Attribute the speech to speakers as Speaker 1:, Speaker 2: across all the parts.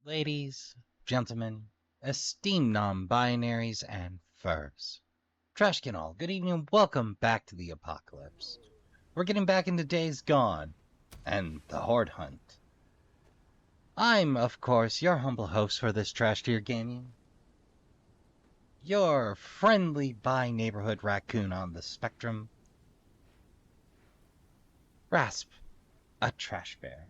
Speaker 1: Ladies, gentlemen, esteemed non-binaries, and furs. Trashkin all, good evening and welcome back to the apocalypse. We're getting back into Days Gone, and the Hoard Hunt. I'm, of course, your humble host for this trash tier gaming. Your friendly bi-neighborhood raccoon on the spectrum. Rasp, a trash bear.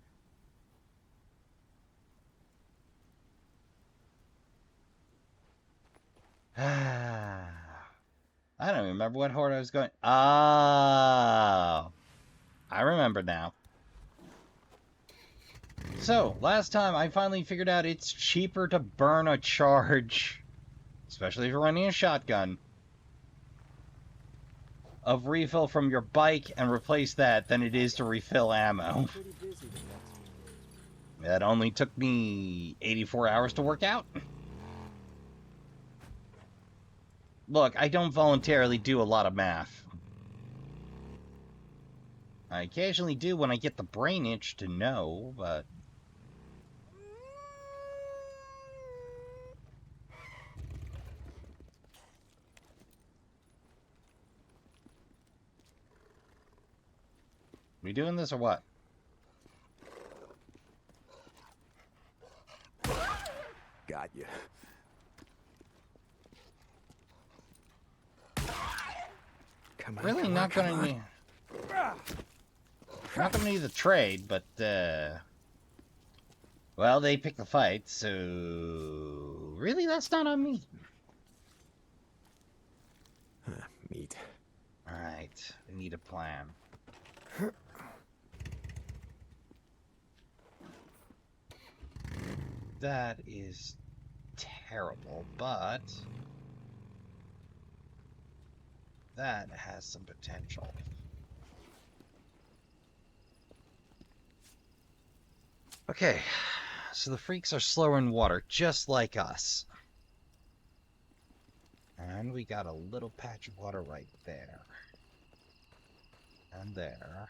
Speaker 1: I don't even remember what horde I was going. Oh, I remember now. So, last time I finally figured out it's cheaper to burn a charge, especially if you're running a shotgun, of refill from your bike and replace that than it is to refill ammo. That only took me 84 hours to work out. Look, I don't voluntarily do a lot of math. I occasionally do when I get the brain itch to know, but... We doing this or what?
Speaker 2: Got you. Come on.
Speaker 1: Really not gonna need... Not gonna need the trade, but, well, they picked the fight, so... Really, that's not on me.
Speaker 2: Meat.
Speaker 1: Alright, I need a plan. That is terrible, but... that has some potential. Okay, so the freaks are slower in water, just like us. And we got a little patch of water right there. And there.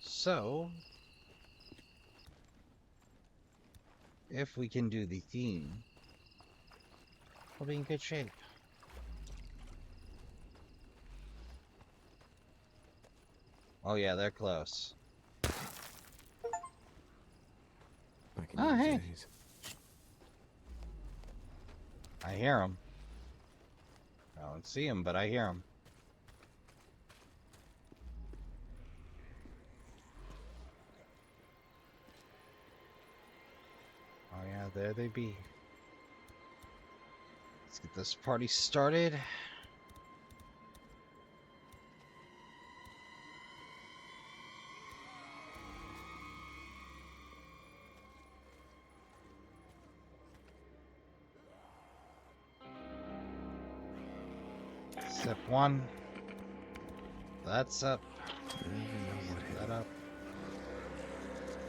Speaker 1: So, if we can do the theme, we'll be in good shape. Oh yeah, they're close. Oh, hey.
Speaker 2: These.
Speaker 1: I hear them. I don't see them, but I hear them. Oh yeah, there they be. Let's get this party started. Step one. That's up. Set that up.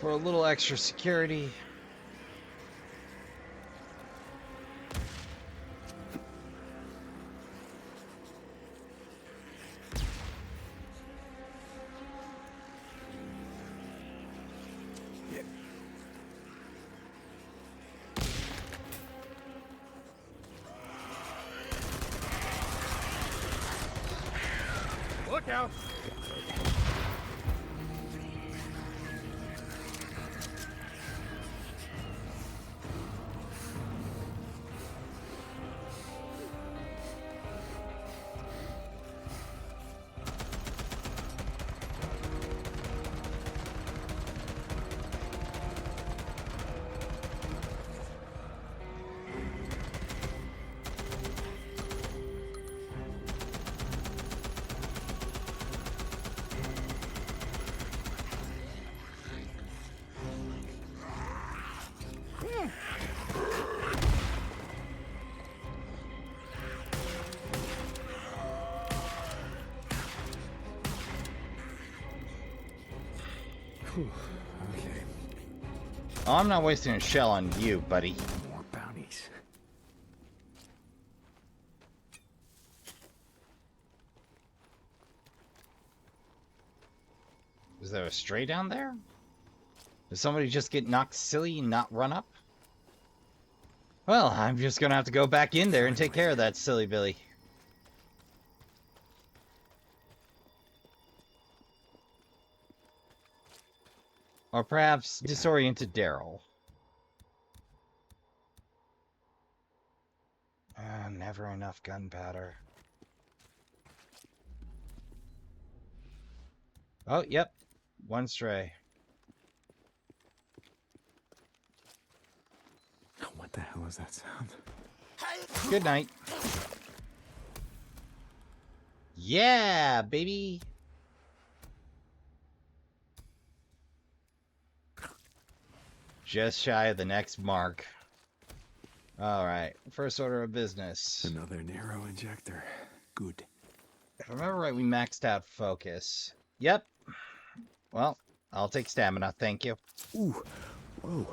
Speaker 1: For a little extra security.
Speaker 2: Look out! Okay.
Speaker 1: Oh, I'm not wasting a shell on you, buddy.
Speaker 2: More bounties.
Speaker 1: Is there a stray down there? Did somebody just get knocked silly and not run up? Well, I'm just gonna have to go back in there and take care of that silly Billy. Or perhaps disoriented Daryl. Never enough gunpowder. Oh, yep. One stray.
Speaker 2: What the hell is that sound?
Speaker 1: Good night. Yeah, baby. Just shy of the next mark. Alright, first order of business.
Speaker 2: Another narrow injector. Good.
Speaker 1: If I remember right, we maxed out focus. Yep. Well, I'll take stamina, thank you.
Speaker 2: Ooh. Whoa.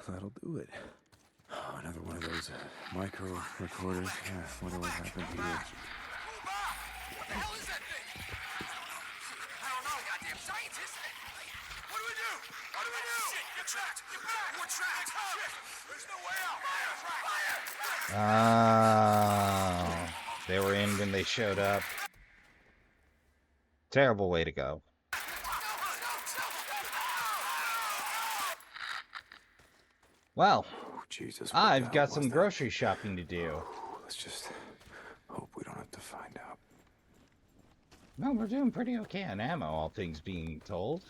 Speaker 2: That'll do it. Oh, another one of those micro recorders. Yeah, wonder what happened here.
Speaker 3: What the hell is that thing? I don't know, goddamn scientist. What do we do? What do we do? Shit, you're trapped. Get back. We're trapped. Shit, there's no way out. Fire! Fire!
Speaker 1: Oh, they were in when they showed up. Terrible way to go. Well,
Speaker 2: Oh, Jesus,
Speaker 1: I've got some grocery shopping to do.
Speaker 2: Let's just hope we don't have to find out.
Speaker 1: No, we're doing pretty okay on ammo, all things being told.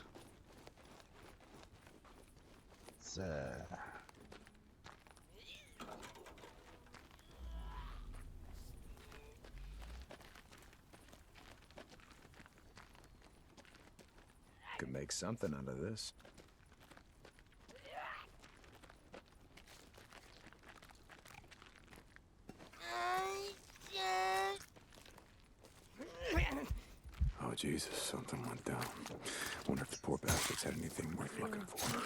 Speaker 1: It's,
Speaker 2: Could make something out of this. Oh, Jesus, something went down. Wonder if the poor bastards had anything worth looking for.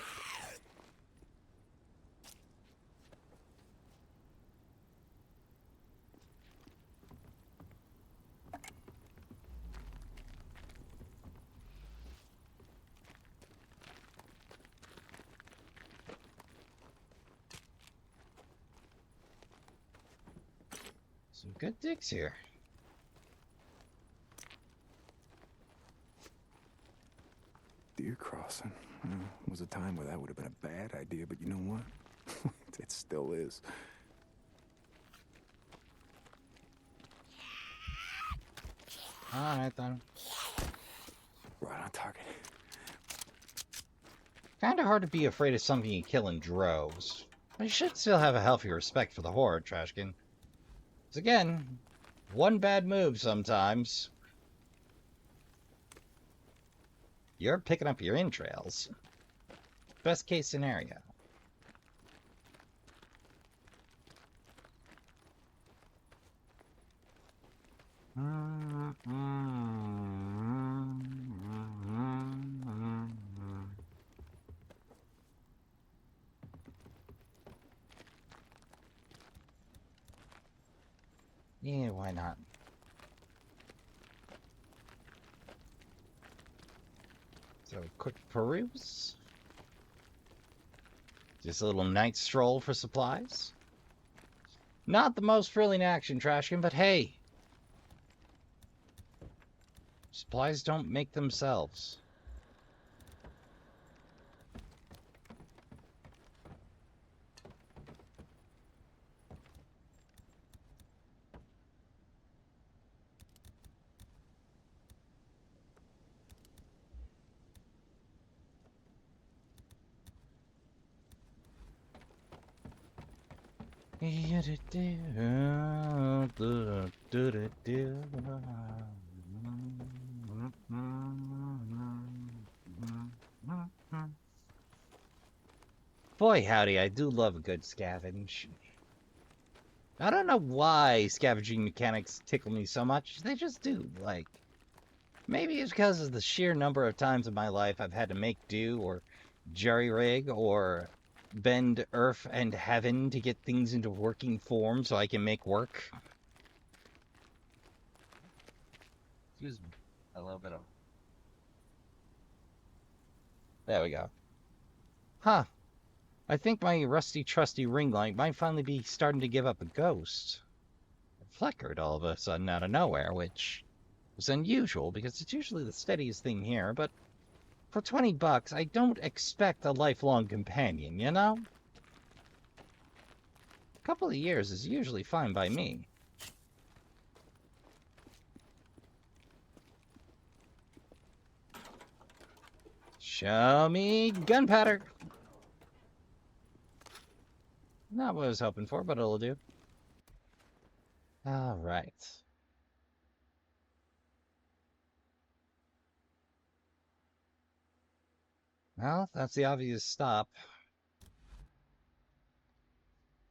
Speaker 1: some good digs here.
Speaker 2: Deer crossing. Well, was a time where that would have been a bad idea, but you know what? It still is.
Speaker 1: Alright then.
Speaker 2: Right on target.
Speaker 1: Kinda hard to be afraid of something you kill in droves. But you should still have a healthy respect for the Hoard, Trashkin. 'Cause again, one bad move sometimes. You're picking up your entrails. Best case scenario. Yeah, why not? So, quick peruse. Just a little night stroll for supplies. Not the most thrilling action, Trashkin, but hey. Supplies don't make themselves. Boy, howdy, I do love a good scavenge. I don't know why scavenging mechanics tickle me so much. They just do. Like, maybe it's because of the sheer number of times in my life I've had to make do or jerry-rig or bend earth and heaven to get things into working form so I can make work. Excuse me. A little bit of... There we go. Huh. I think my rusty trusty ring light might finally be starting to give up a ghost. It flickered all of a sudden out of nowhere, which was unusual because it's usually the steadiest thing here, but for 20 bucks, I don't expect a lifelong companion, you know? A couple of years is usually fine by me. Show me gunpowder. Not what I was hoping for, but it'll do. All right. Well, that's the obvious stop.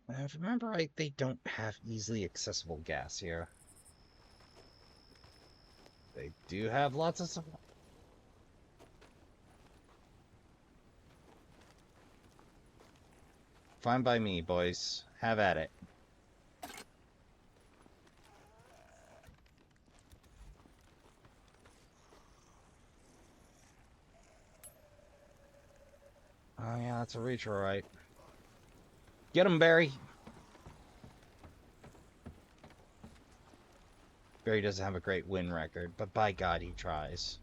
Speaker 1: If I remember right, they don't have easily accessible gas here. They do have lots of stuff. Fine by me, boys. Have at it. Oh yeah, that's a reach, all right. Get him, Barry. Barry doesn't have a great win record, but by God, he tries.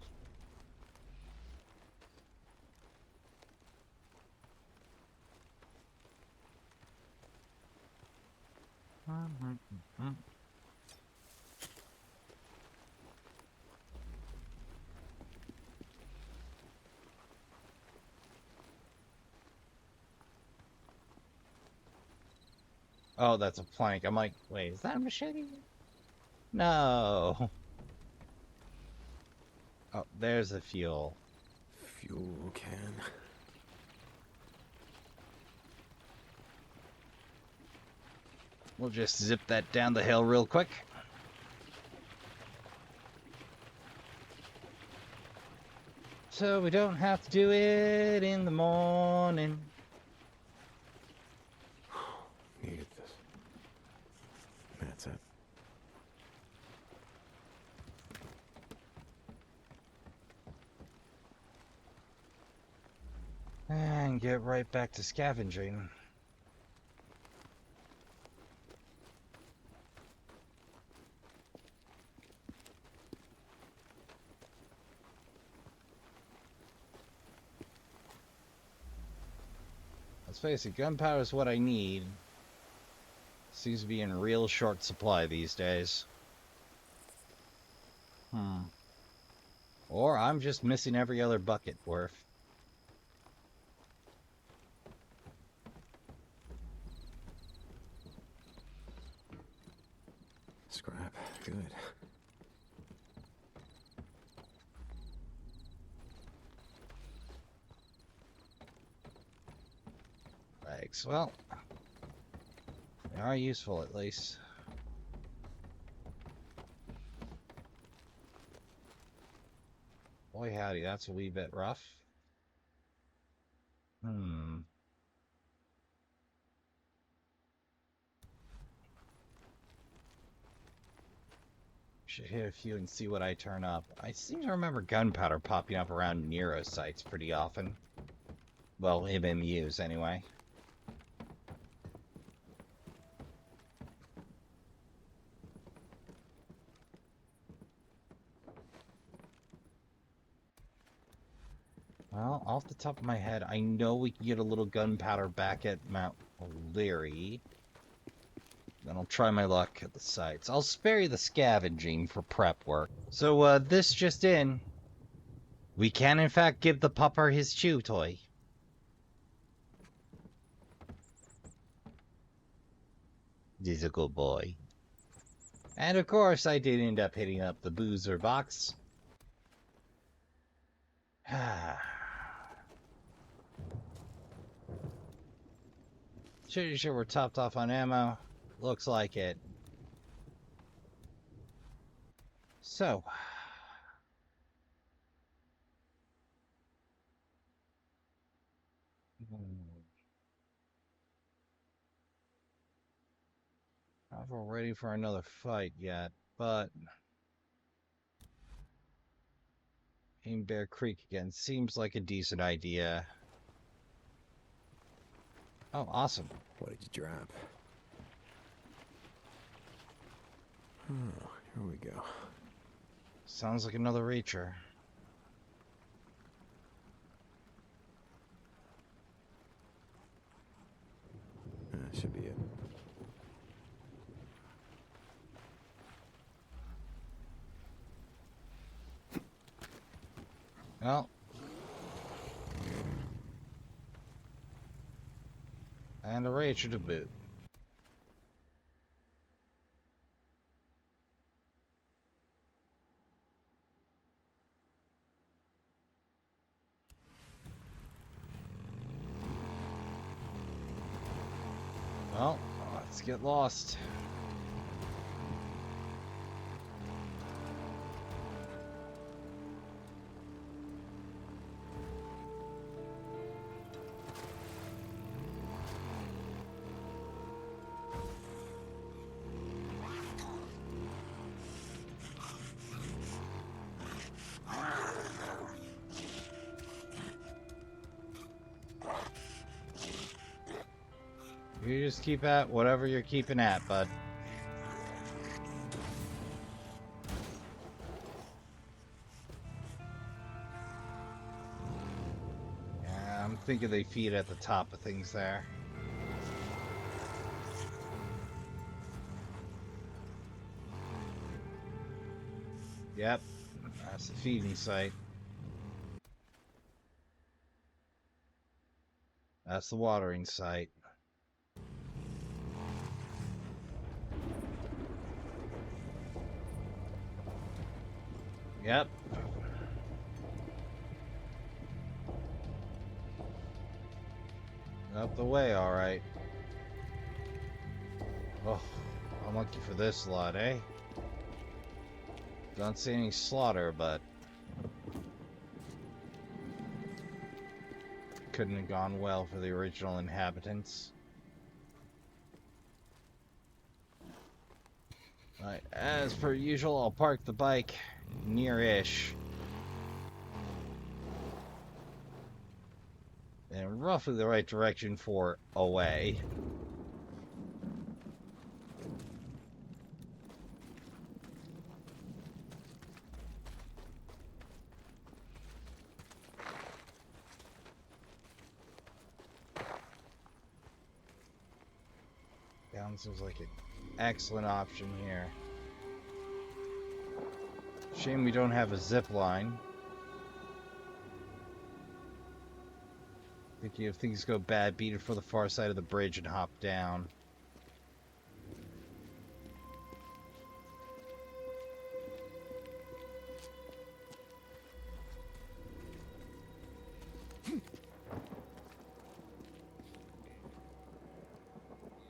Speaker 1: Oh, that's a plank. I'm like, wait, is that a machete? No. Oh, there's the fuel.
Speaker 2: Fuel can.
Speaker 1: We'll just zip that down the hill real quick. So we don't have to do it in the morning.
Speaker 2: Needed this. That's it.
Speaker 1: And get right back to scavenging. Let's face it, gunpowder is what I need. Seems to be in real short supply these days. Or I'm just missing every other bucket worth.
Speaker 2: Scrap. Good.
Speaker 1: Thanks. Well, they are useful at least. Boy howdy, that's a wee bit rough. Should hit a few and see what I turn up. I seem to remember gunpowder popping up around Nero sites pretty often. Well, MMUs anyway. Well, off the top of my head, I know we can get a little gunpowder back at Mount O'Leary. Then I'll try my luck at the sites. I'll spare you the scavenging for prep work. So, this just in. We can, in fact, give the pupper his chew toy. He's a good boy. And of course, I did end up hitting up the boozer box. Sure we're topped off on ammo. Looks like it. So. Not if we're ready for another fight yet, but in Bear Creek again seems like a decent idea. Oh, awesome.
Speaker 2: What did you drop? Oh, here we go.
Speaker 1: Sounds like another reacher.
Speaker 2: That should be it.
Speaker 1: Well. And a reacher to boot. Well, let's get lost. You just keep at whatever you're keeping at, bud. Yeah, I'm thinking they feed at the top of things there. Yep, that's the feeding site. That's the watering site. Yep. Up the way, alright. Oh, I'm lucky for this lot, eh? Don't see any slaughter, but couldn't have gone well for the original inhabitants. Right, as per usual, I'll park the bike near-ish. In roughly the right direction for away. Down seems like an excellent option here. Shame we don't have a zip line. Thinking if things go bad, beat it for the far side of the bridge and hop down.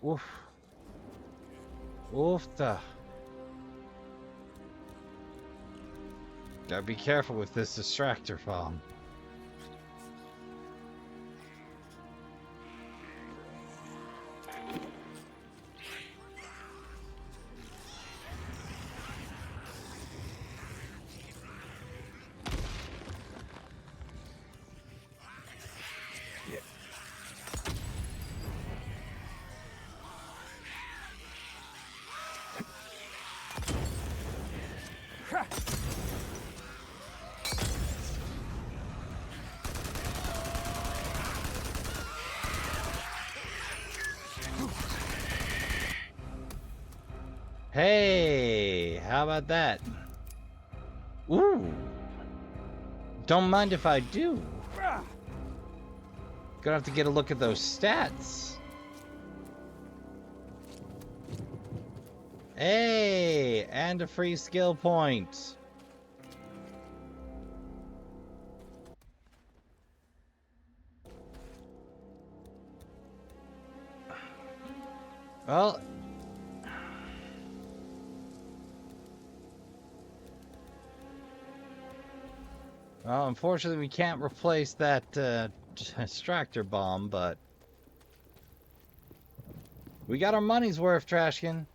Speaker 1: Oof. Oofta. Gotta be careful with this distractor bomb. Hey, how about that? Ooh. Don't mind if I do. Gonna have to get a look at those stats. Hey, and a free skill point. Well, unfortunately, we can't replace that distractor bomb, but we got our money's worth, Trashkin.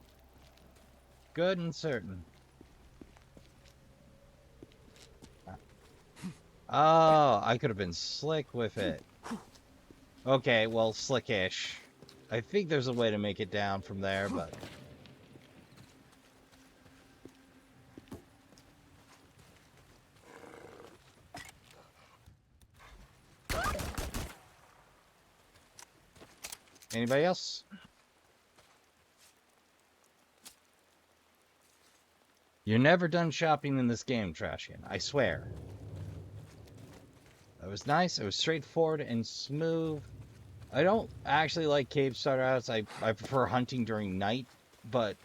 Speaker 1: Good and certain. Oh, I could have been slick with it. Okay, well, slickish. I think there's a way to make it down from there, but... Anybody else? You're never done shopping in this game, Trashkin. I swear. That was nice. It was straightforward and smooth. I don't actually like cave startouts. I prefer hunting during night, but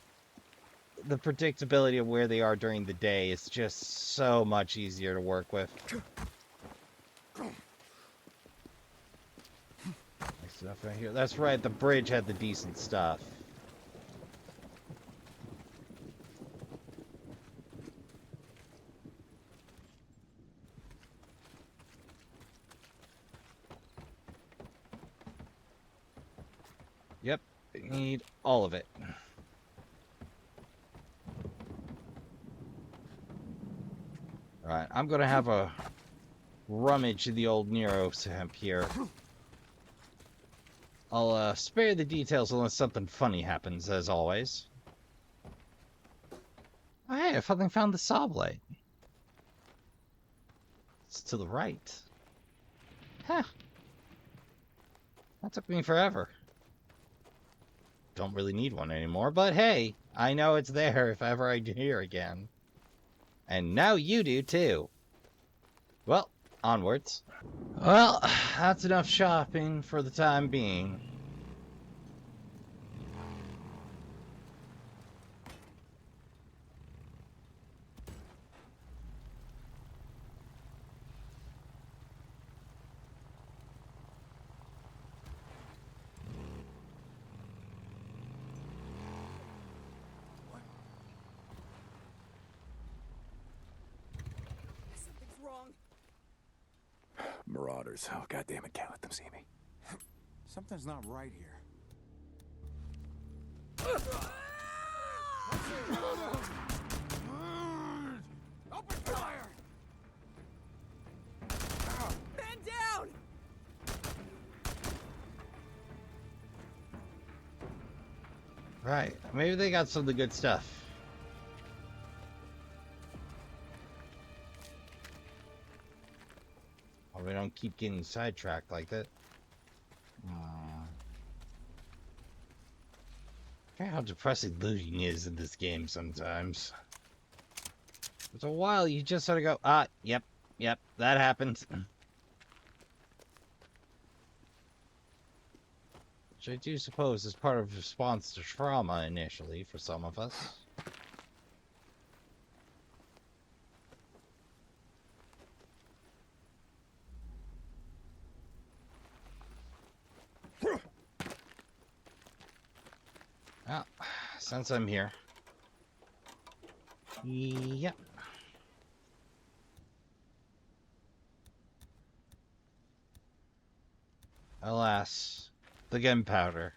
Speaker 1: the predictability of where they are during the day is just so much easier to work with. Nice stuff right here. That's right, the bridge had the decent stuff. Yep, need all of it. Alright, I'm gonna have a rummage in the old Nero samp here. I'll spare the details unless something funny happens, as always. Oh, hey, I finally found the saw blade. It's to the right. Huh. That took me forever. Don't really need one anymore, but hey, I know it's there if ever I hear again. And now you do too. Well, onwards. Well, that's enough shopping for the time being.
Speaker 3: Something's wrong.
Speaker 2: Marauders. Oh, goddammit, can't let them see me.
Speaker 4: Something's not right here.
Speaker 3: Open fire! Man down!
Speaker 1: Right, maybe they got some of the good stuff. Oh, we don't keep getting sidetracked like that. I forget how depressing looting is in this game sometimes. After a while, you just sort of go, ah, yep, that happened. Which I do suppose is part of response to trauma initially for some of us. Well, since I'm here. Yep. Alas, the gunpowder.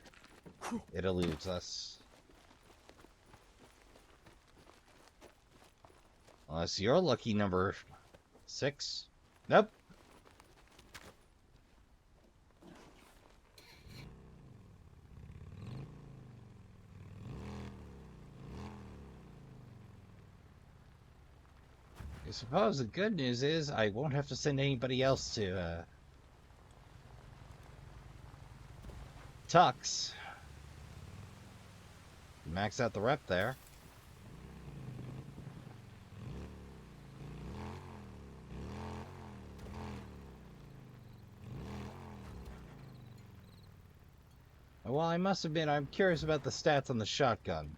Speaker 1: It eludes us. Unless you're lucky number 6. Nope. I suppose the good news is I won't have to send anybody else to Tux. Max out the rep there. Well, I must admit, I'm curious about the stats on the shotgun.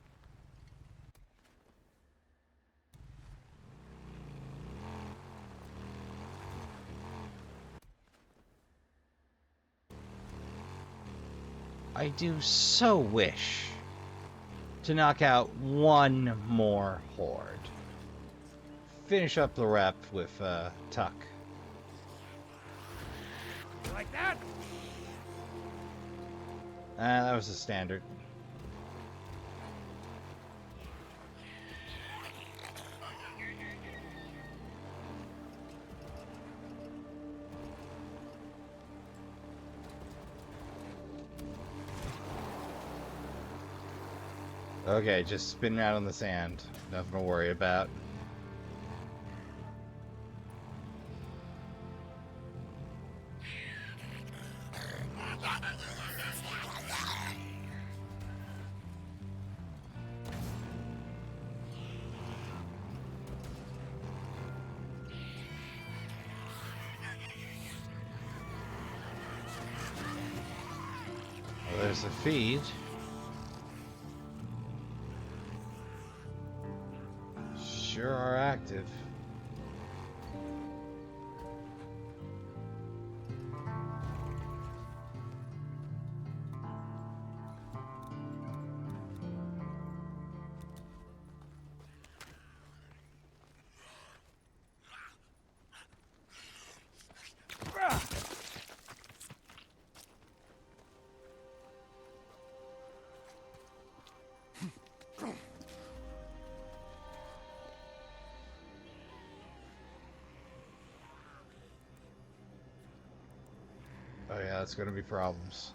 Speaker 1: I do so wish to knock out one more Hoard. Finish up the rep with Tuck.
Speaker 3: Like that?
Speaker 1: That was a standard. Okay, just spinning out on the sand. Nothing to worry about. Well, there's the feed. Sure are active. Oh yeah, that's gonna be problems.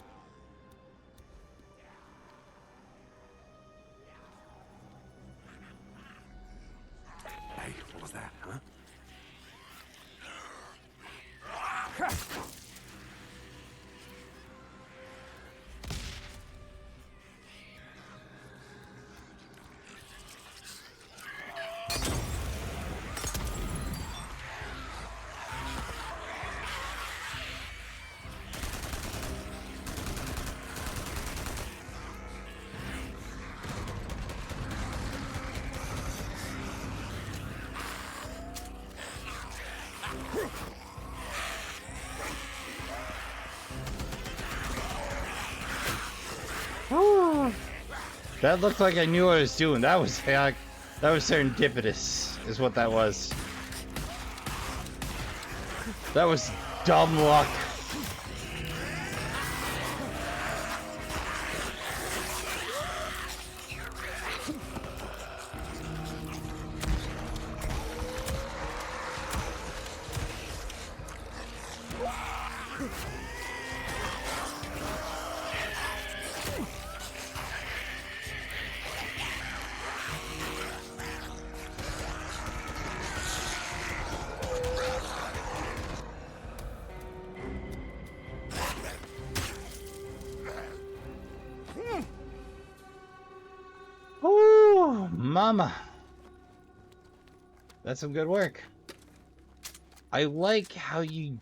Speaker 2: Hey, what was that, huh?
Speaker 1: That looked like I knew what I was doing. That was like, that was serendipitous, is what that was. That was dumb luck. Ooh, mama. That's some good work. I like how you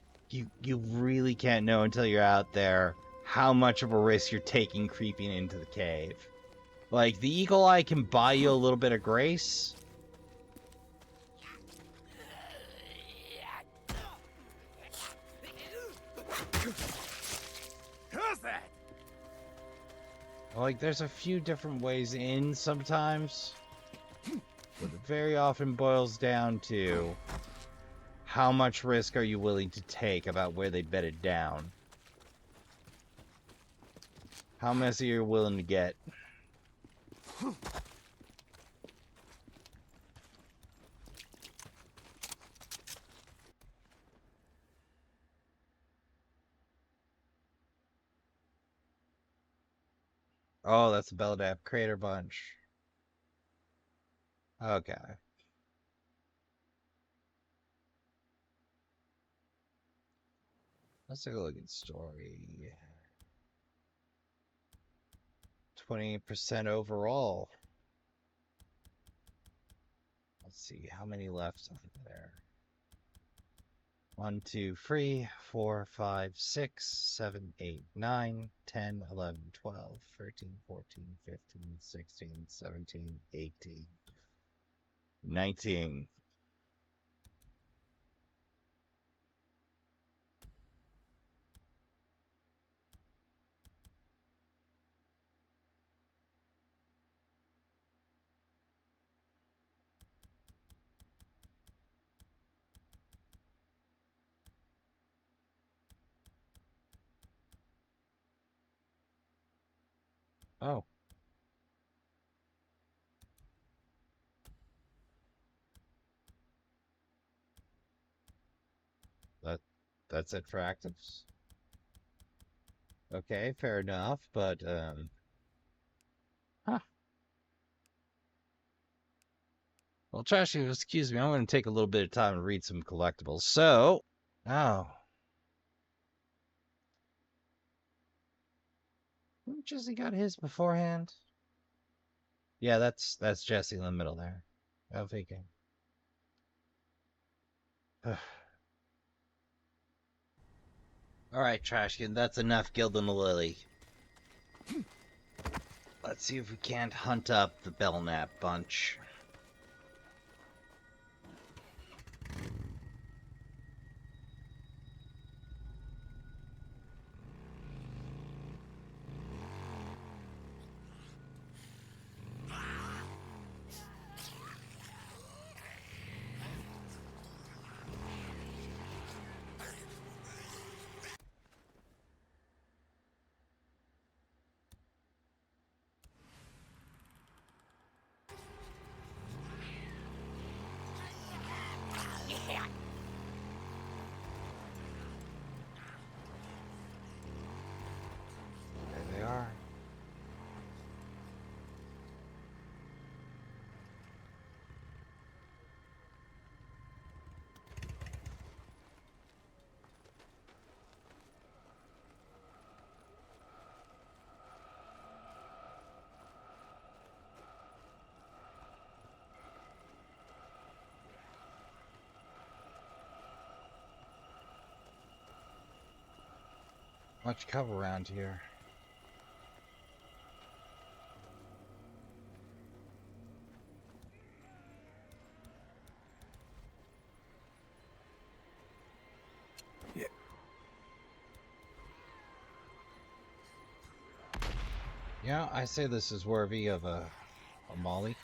Speaker 1: really can't know until you're out there how much of a risk you're taking creeping into the cave. Like, the eagle eye can buy you a little bit of grace.
Speaker 2: Who's that?
Speaker 1: Like, there's a few different ways in sometimes, but it very often boils down to how much risk are you willing to take about where they bedded down. How messy are you willing to get? Oh, that's the Belladap Crater Bunch. Okay. Let's take a look at story. 20% overall. Let's see, how many left are there? 1, 2, 3, 4, 5, 6, 7, 8, 9, 10, 11, 12, 13, 14, 15, 16, 17, 18, 19. Oh, that that's it for actives. Okay, fair enough, but huh. Well, Trashkin, excuse me, I'm going to take a little bit of time to read some collectibles. So, oh. Jesse got his beforehand. Yeah, that's Jesse in the middle there. I'm thinking. Alright, Trashkin, that's enough gilding the lily. Let's see if we can't hunt up the Belknap bunch. There they are. Much cover around here.
Speaker 2: Yeah.
Speaker 1: Yeah, I say this is worthy of a molly.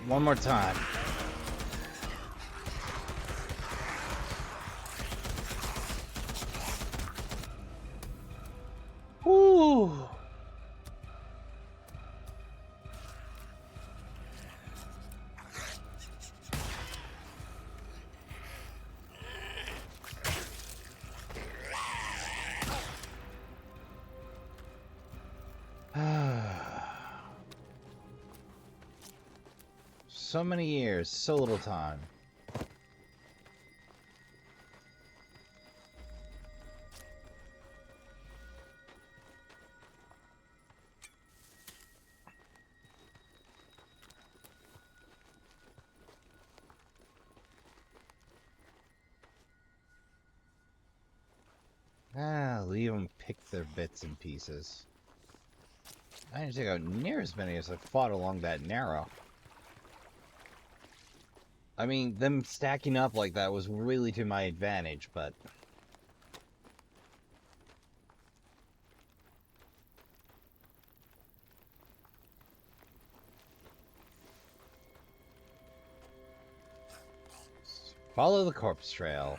Speaker 1: One more time. Woo! So many years, so little time. Leave them pick their bits and pieces. I didn't take out near as many as I fought along that narrow. I mean, them stacking up like that was really to my advantage, but... Follow the corpse trail.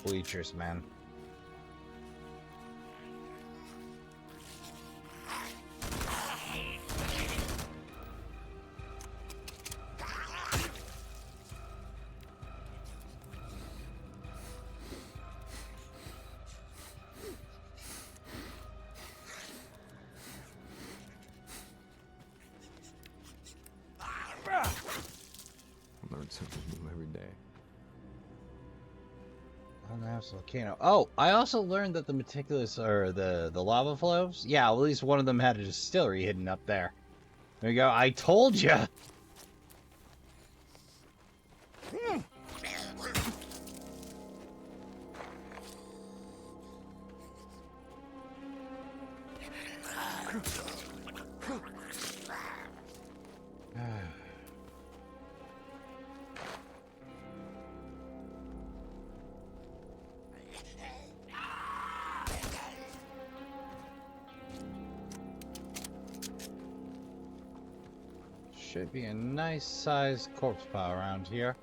Speaker 1: Bleachers, man.
Speaker 2: something new every day.
Speaker 1: Unlapsed volcano. Oh, I also learned that the meticulous, or the lava flows, yeah, well, at least one of them had a distillery hidden up there. There you go. I told you. Should be a nice sized corpse pile around here.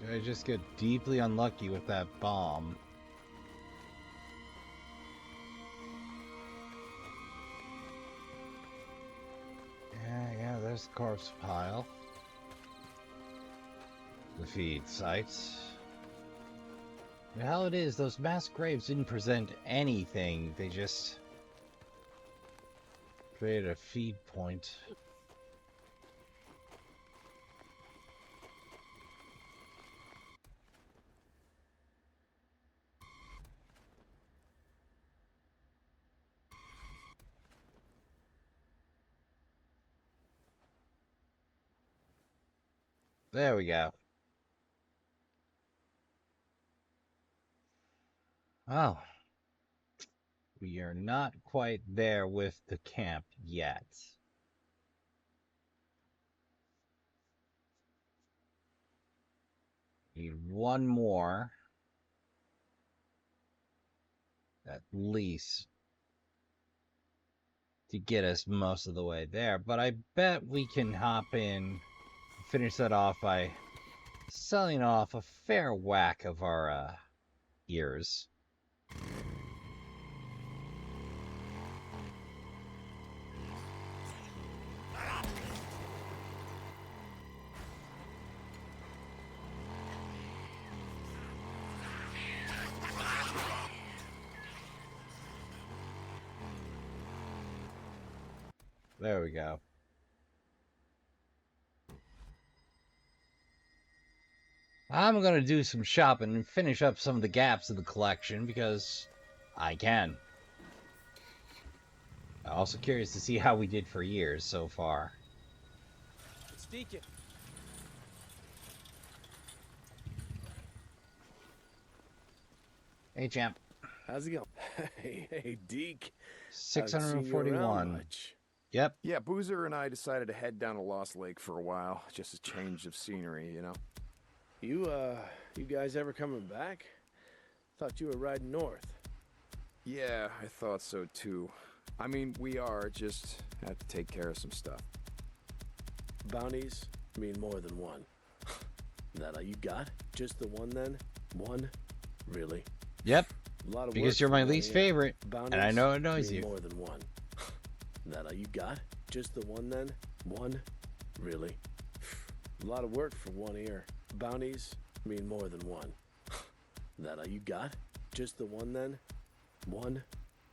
Speaker 1: Did I just get deeply unlucky with that bomb? Yeah, there's the corpse pile. The feed sites. The hell it is, those mass graves didn't present anything, they just created a feed point. There we go. Oh. We are not quite there with the camp yet. Need one more. At least. To get us most of the way there. But I bet we can hop in. Finish that off by selling off a fair whack of our ears. There we go. I'm gonna do some shopping and finish up some of the gaps in the collection because I can. I'm also curious to see how we did for years so far.
Speaker 5: It's Deacon.
Speaker 1: Hey, champ.
Speaker 5: How's it going? Hey, Deke.
Speaker 1: 641. Yep.
Speaker 2: Yeah, Boozer and I decided to head down to Lost Lake for a while. Just a change of scenery, you know?
Speaker 5: You guys ever coming back? Thought you were riding north.
Speaker 2: Yeah, I thought so too. I mean, we are, just have to take care of some stuff.
Speaker 5: Bounties mean more than one. That all you got? Just the one then? One? Really?
Speaker 1: Yep.
Speaker 5: A lot of
Speaker 1: Because
Speaker 5: work
Speaker 1: you're
Speaker 5: for
Speaker 1: my
Speaker 5: one
Speaker 1: least
Speaker 5: ear.
Speaker 1: favorite.
Speaker 5: Bounties
Speaker 1: And I know it annoys
Speaker 5: mean
Speaker 1: you.
Speaker 5: more than one. That all you got? Just the one then? One? Really? A lot of work for one ear. Bounties mean more than one. That all you got? Just the one then? One?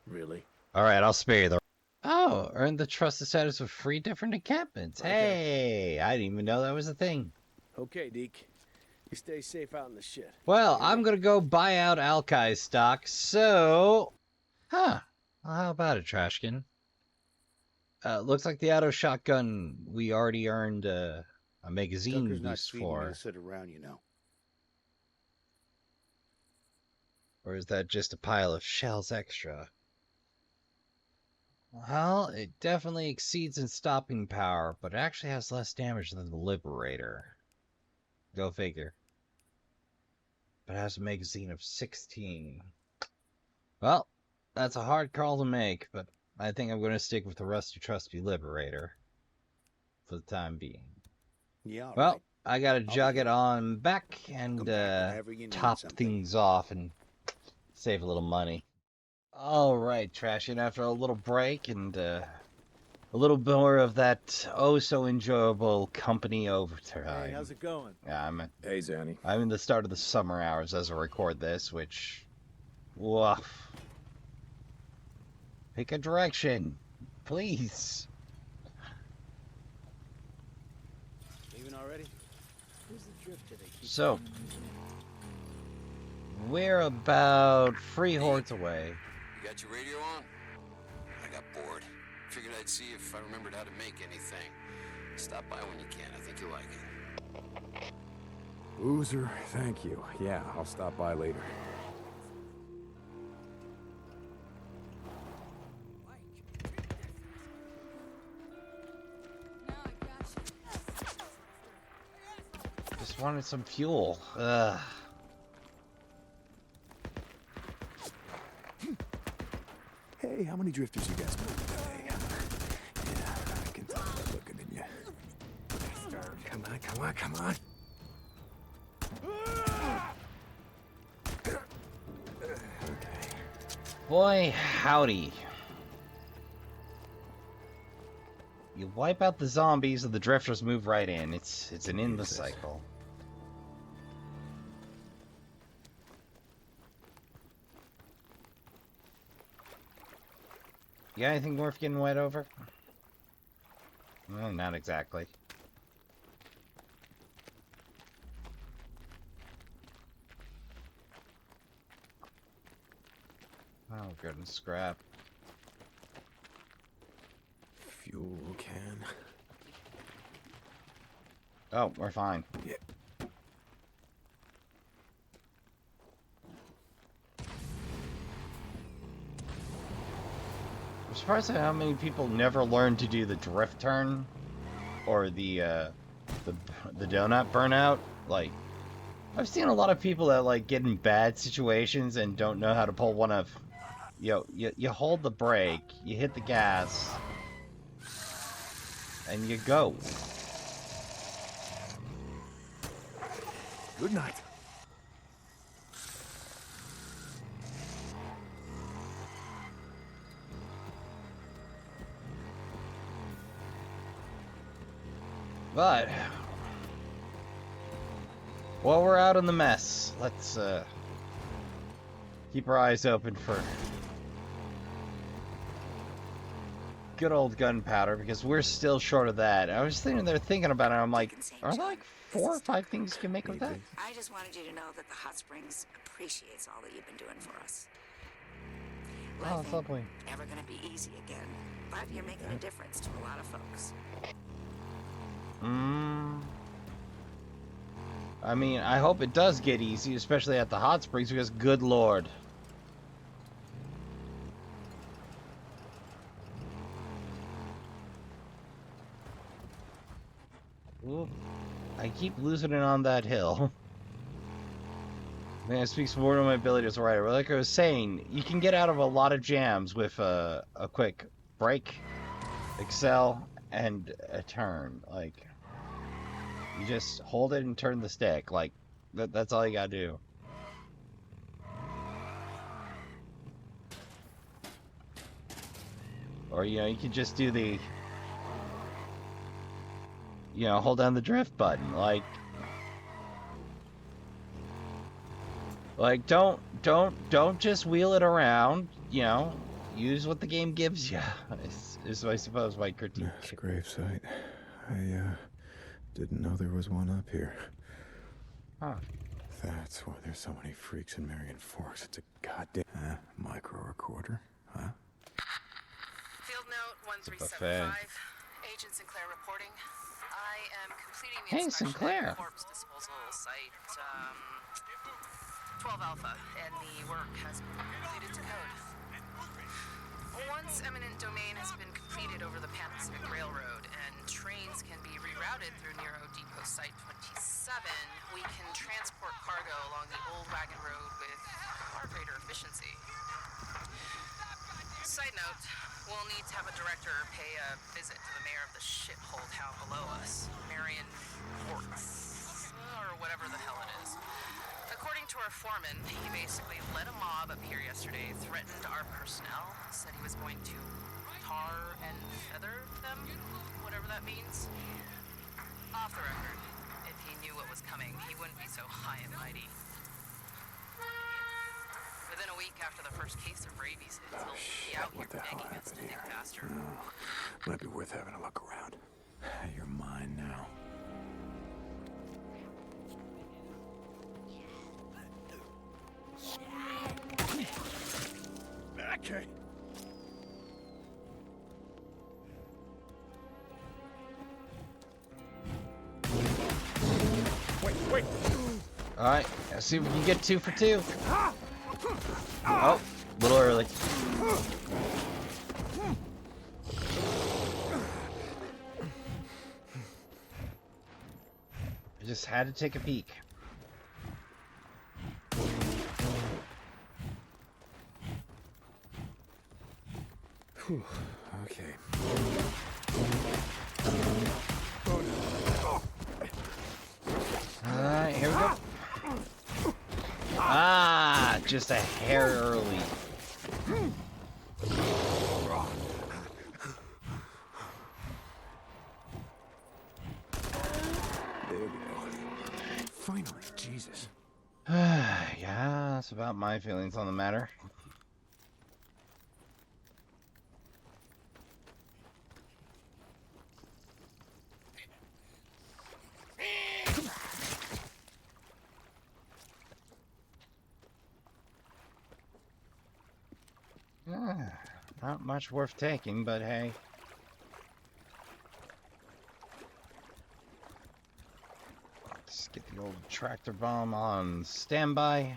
Speaker 5: Really?
Speaker 1: Alright, I'll spare you the... Oh, earned the trusted status of 3 different encampments.
Speaker 5: Okay.
Speaker 1: Hey, I didn't even know that was a thing.
Speaker 5: Okay, Deke. You stay safe out in the shit.
Speaker 1: Well, I'm gonna go buy out Alkai's stock, so... Huh. Well, how about it, Trashkin? Looks like the auto shotgun we already earned a magazine
Speaker 4: Tucker's not
Speaker 1: boost
Speaker 4: feeding me
Speaker 1: for.
Speaker 4: to sit around, you know.
Speaker 1: Or is that just a pile of shells extra? Well, it definitely exceeds in stopping power, but it actually has less damage than the Liberator. Go figure. But it has a magazine of 16. Well, that's a hard call to make, but I think I'm going to stick with the rusty trusty Liberator for the time being.
Speaker 4: Yeah, all
Speaker 1: Well,
Speaker 4: right.
Speaker 1: I gotta
Speaker 4: be
Speaker 1: jog it
Speaker 4: here.
Speaker 1: on back and
Speaker 4: Come back whenever you need
Speaker 1: top
Speaker 4: something.
Speaker 1: things off and save a little money. Alright, Trashkin, after a little break and a little more of that oh-so-enjoyable company overtime.
Speaker 5: Hey, how's it going?
Speaker 1: Yeah,
Speaker 2: Hey, Zanny.
Speaker 1: I'm in the start of the summer hours as I record this, which... Woof. Pick a direction, please.
Speaker 4: Leaving already? Who's the drifter they keep
Speaker 1: So, we're about 3 hordes away.
Speaker 3: You got your radio on? I got bored. Figured I'd see if I remembered how to make anything. Stop by when you can. I think you'll like it.
Speaker 2: Boozer, thank you. Yeah, I'll stop by later.
Speaker 1: Just wanted some fuel. Ugh.
Speaker 2: Hey, how many drifters you guys moved today? Yeah, I can tell by looking at you. Come on, come on, come on. Okay.
Speaker 1: Boy, howdy. You wipe out the zombies and the drifters move right in. It's an endless cycle. You got anything worth getting wet over? Well, not exactly. Oh, goodness, scrap.
Speaker 2: Fuel can.
Speaker 1: Oh, we're fine.
Speaker 2: Yeah.
Speaker 1: I'm surprised at how many people never learn to do the drift turn or the donut burnout. Like, I've seen a lot of people that like get in bad situations and don't know how to pull one of. You hold the brake, you hit the gas, and you go.
Speaker 2: Good night.
Speaker 1: But while we're out in the mess, let's keep our eyes open for good old gunpowder, because we're still short of that. I was thinking about it, I'm like, are there like 4 or 5 things you can make with that?
Speaker 6: I just wanted you to know that the Hot Springs appreciates all that you've been doing for us.
Speaker 1: Oh,
Speaker 6: Life
Speaker 1: that's
Speaker 6: ain't
Speaker 1: lovely.
Speaker 6: ever gonna be easy again, but you're making a difference to a lot of folks.
Speaker 1: I mean, I hope it does get easy, especially at the hot springs, because good lord. Ooh, I keep losing it on that hill. I think it speaks more to my ability as a writer. Like I was saying, you can get out of a lot of jams with a quick brake, excel, and a turn. Like, you just hold it and turn the stick. Like, that's all you gotta do. Or, you can just do the, hold down the drift button. Like, don't just wheel it around. Use what the game gives you. Is I suppose my critique.
Speaker 2: Mass gravesite. I didn't know there was one up here.
Speaker 1: Huh.
Speaker 2: That's why there's so many freaks in Marion Forks. It's a goddamn micro recorder, huh?
Speaker 7: Field note
Speaker 1: buffet.
Speaker 7: 1375. Agent Sinclair reporting. I am completing the
Speaker 1: Hey,
Speaker 7: inspection
Speaker 1: Sinclair.
Speaker 7: at the corpse disposal site 12 Alpha, and the work has been completed to code. Once eminent domain has been completed over the Pan Pacific Railroad and trains can be rerouted through Nero Depot Site 27, we can transport cargo along the old wagon road with far greater efficiency. Side note, we'll need to have a director pay a visit to the mayor of the shithole town below us, Marion Forks, or whatever the hell it is. According to our foreman, he basically led a mob up here yesterday, threatened our personnel, said he was going to tar and feather them, whatever that means. Off the record, if he knew what was coming, he wouldn't be so high and mighty. Within a week after the first case of rabies hits. He'll be out here
Speaker 2: What the hell
Speaker 7: begging us
Speaker 2: happened
Speaker 7: to think
Speaker 2: here?
Speaker 7: faster.
Speaker 2: Might be worth having a look around. You're mine now. Okay. Wait.
Speaker 1: Alright, let's see if we can get 2 for 2. Oh, a little early. I just had to take a peek.
Speaker 2: Okay.
Speaker 1: Alright, here we go. Ah, just a hair early.
Speaker 2: There we go. Finally, Jesus.
Speaker 1: Yeah, that's about my feelings on the matter. Not much worth taking, but hey. Let's get the old tractor bomb on standby.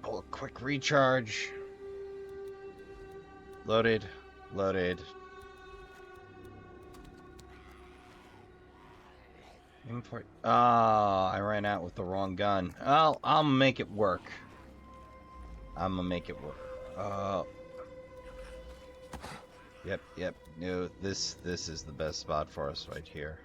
Speaker 1: Oh, a quick recharge. Loaded. Import. Ah, I ran out with the wrong gun. Well, I'll make it work. I'm gonna make it work. Yep. No, this is the best spot for us right here.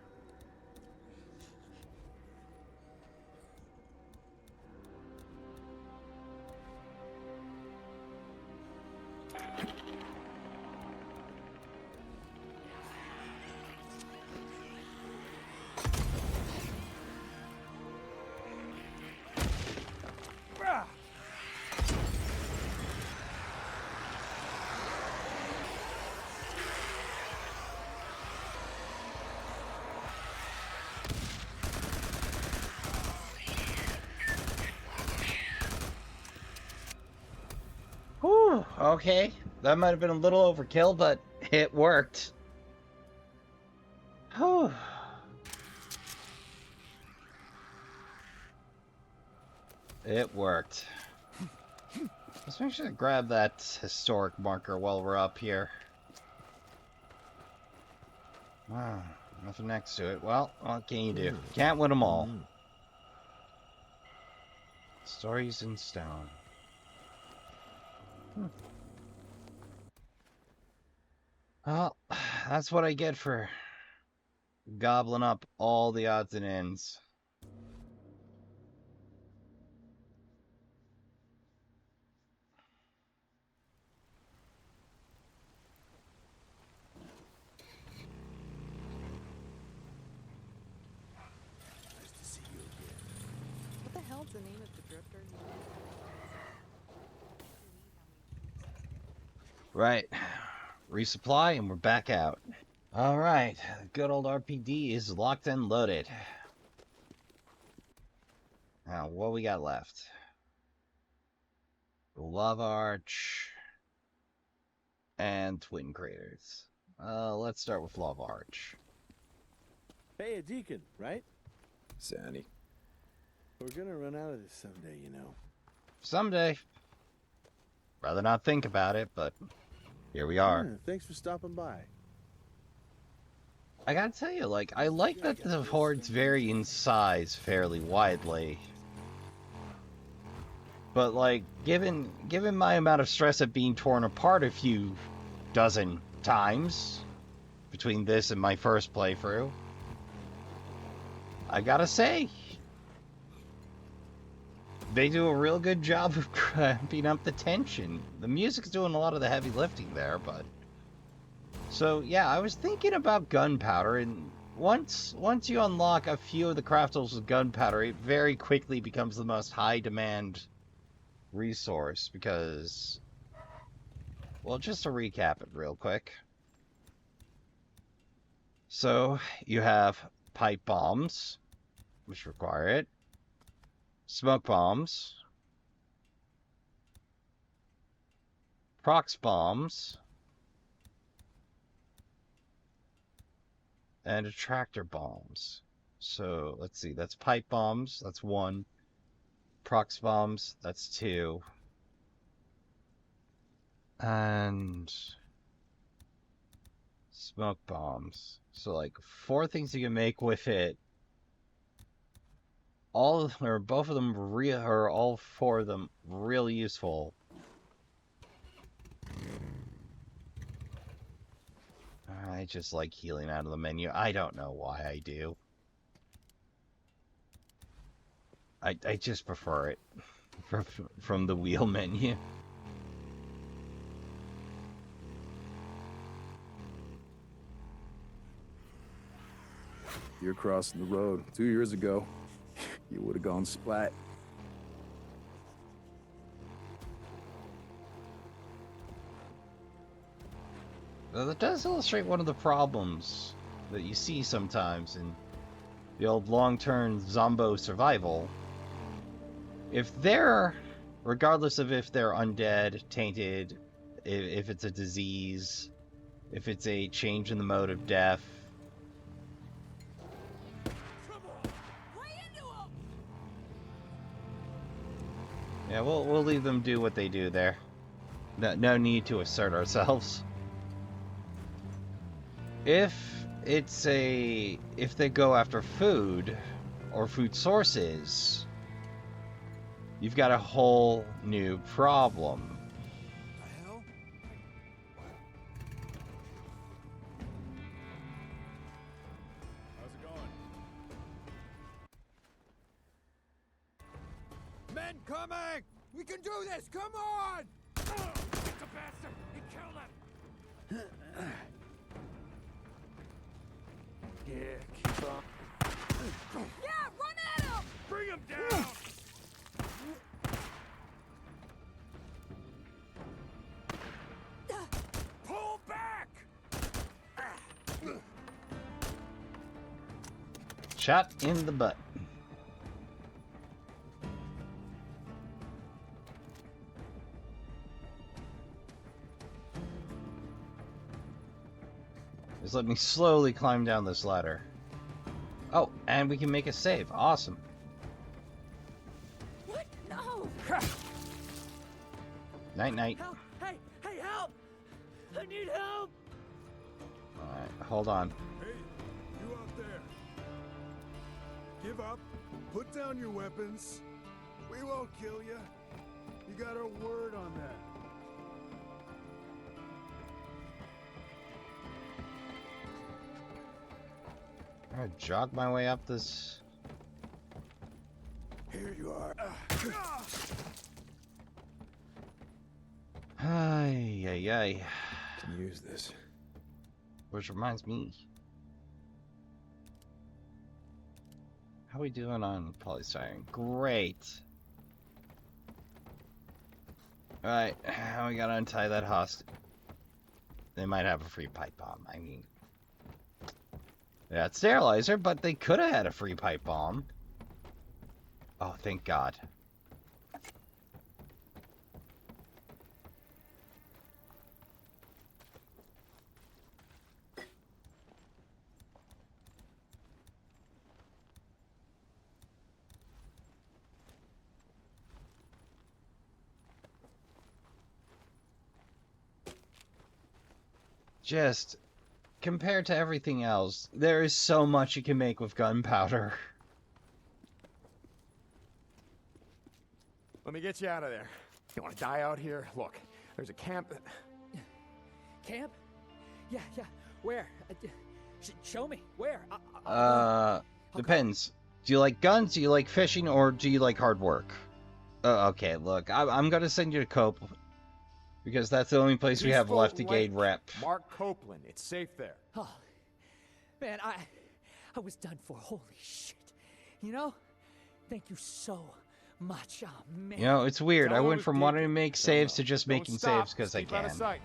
Speaker 1: Whew, okay. That might have been a little overkill, but it worked. Whew. It worked. Let's make sure to grab that historic marker while we're up here. Wow, nothing next to it. Well, what can you do? Can't win them all. Stories in stone. Well, that's what I get for gobbling up all the odds and ends.
Speaker 8: What the hell's the name of the drifter?
Speaker 1: Right. Resupply and we're back out. Alright, good old RPD is locked and loaded. Now, what we got left? Lava Arch and Twin Craters. Let's start with Lava Arch.
Speaker 5: Hey, a deacon, right?
Speaker 2: Sandy.
Speaker 5: We're gonna run out of this someday, you know.
Speaker 1: Someday. Rather not think about it, but here we are.
Speaker 5: Yeah, thanks for stopping by.
Speaker 1: I gotta tell you, like, I like that the hordes vary in size fairly widely. But, like, given my amount of stress at being torn apart a few dozen times between this and my first playthrough, I gotta say, they do a real good job of cramping up the tension. The music's doing a lot of the heavy lifting there, but... So, yeah, I was thinking about gunpowder, and once you unlock a few of the craftables with gunpowder, it very quickly becomes the most high demand resource because, well, just to recap it real quick. So you have pipe bombs, which require it, smoke bombs, prox bombs, and attractor bombs. So let's see, that's pipe bombs, that's 1. Prox bombs, that's 2. And smoke bombs. So like 4 things you can make with it. All of them, or both of them, or all 4 of them, really useful. I just like healing out of the menu. I don't know why I do. I just prefer it from the wheel menu.
Speaker 2: You're crossing the road 2 years ago. You would have gone splat.
Speaker 1: That does illustrate one of the problems that you see sometimes in the old long-term zombo survival. If they're, regardless of if they're undead, tainted, if it's a disease, if it's a change in the mode of death, yeah, we'll leave them do what they do there. No need to assert ourselves. If they go after food or food sources, you've got a whole new problem.
Speaker 3: The hell?
Speaker 2: How's it going?
Speaker 3: Men coming! We can do this! Come on! Get the bastard! He killed him!
Speaker 2: Yeah, keep on.
Speaker 3: Yeah, run at him! Bring him down! Pull back!
Speaker 1: Shot in the butt. Just let me slowly climb down this ladder. Oh, and we can make a save. Awesome.
Speaker 6: What? No!
Speaker 1: Night night.
Speaker 6: Help! Hey! Hey, help! I need help!
Speaker 1: Alright, hold on.
Speaker 9: Hey, you out there. Give up. Put down your weapons. We won't kill you. You got our word on that.
Speaker 1: I'm gonna jog my way up this.
Speaker 9: Here you are.
Speaker 1: Ay, ay, ay.
Speaker 2: Can use this.
Speaker 1: Which reminds me. How we doing on polystyrene? Great. Alright, we gotta untie that hostage. They might have a free pipe bomb. I mean, yeah, it's sterilizer, but they could have had a free pipe bomb. Oh, thank God. Just compared to everything else, there is so much you can make with gunpowder.
Speaker 10: Let me get you out of there. You want to die out here? Look, there's a camp.
Speaker 11: Camp? Yeah. Where? Show me. Where?
Speaker 1: Depends. Do you like guns, do you like fishing, or do you like hard work? Okay, look, I'm gonna send you to Cope. Because that's the only place we have left to gain rep.
Speaker 10: Mark Copeland. It's safe there.
Speaker 11: Oh, man, I was done for. Holy shit. You know? Thank you so much. Oh, man.
Speaker 1: You know, it's weird.
Speaker 10: Tell
Speaker 1: I
Speaker 10: him I
Speaker 1: went
Speaker 10: was
Speaker 1: from wanting to
Speaker 10: digging.
Speaker 1: make
Speaker 10: Hell
Speaker 1: saves
Speaker 10: no.
Speaker 1: to just
Speaker 10: Don't
Speaker 1: making
Speaker 10: stop.
Speaker 1: saves because I
Speaker 10: Keep out of
Speaker 1: can.
Speaker 10: sight.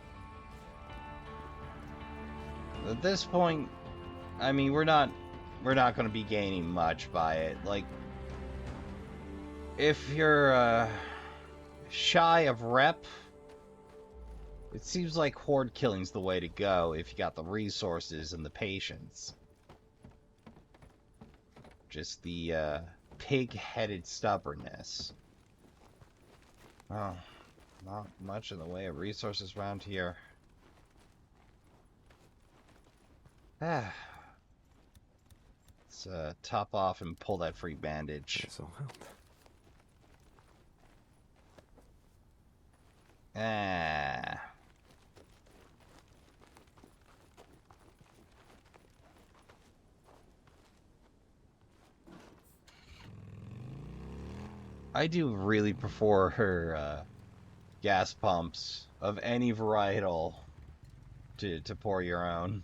Speaker 1: At this point, I mean, we're not going to be gaining much by it. Like, if you're shy of rep, it seems like horde killing's the way to go if you got the resources and the patience. Just the pig-headed stubbornness. Well, not much in the way of resources around here. Let's top off and pull that free bandage.
Speaker 2: This'll help.
Speaker 1: I do really prefer her gas pumps of any varietal to pour your own.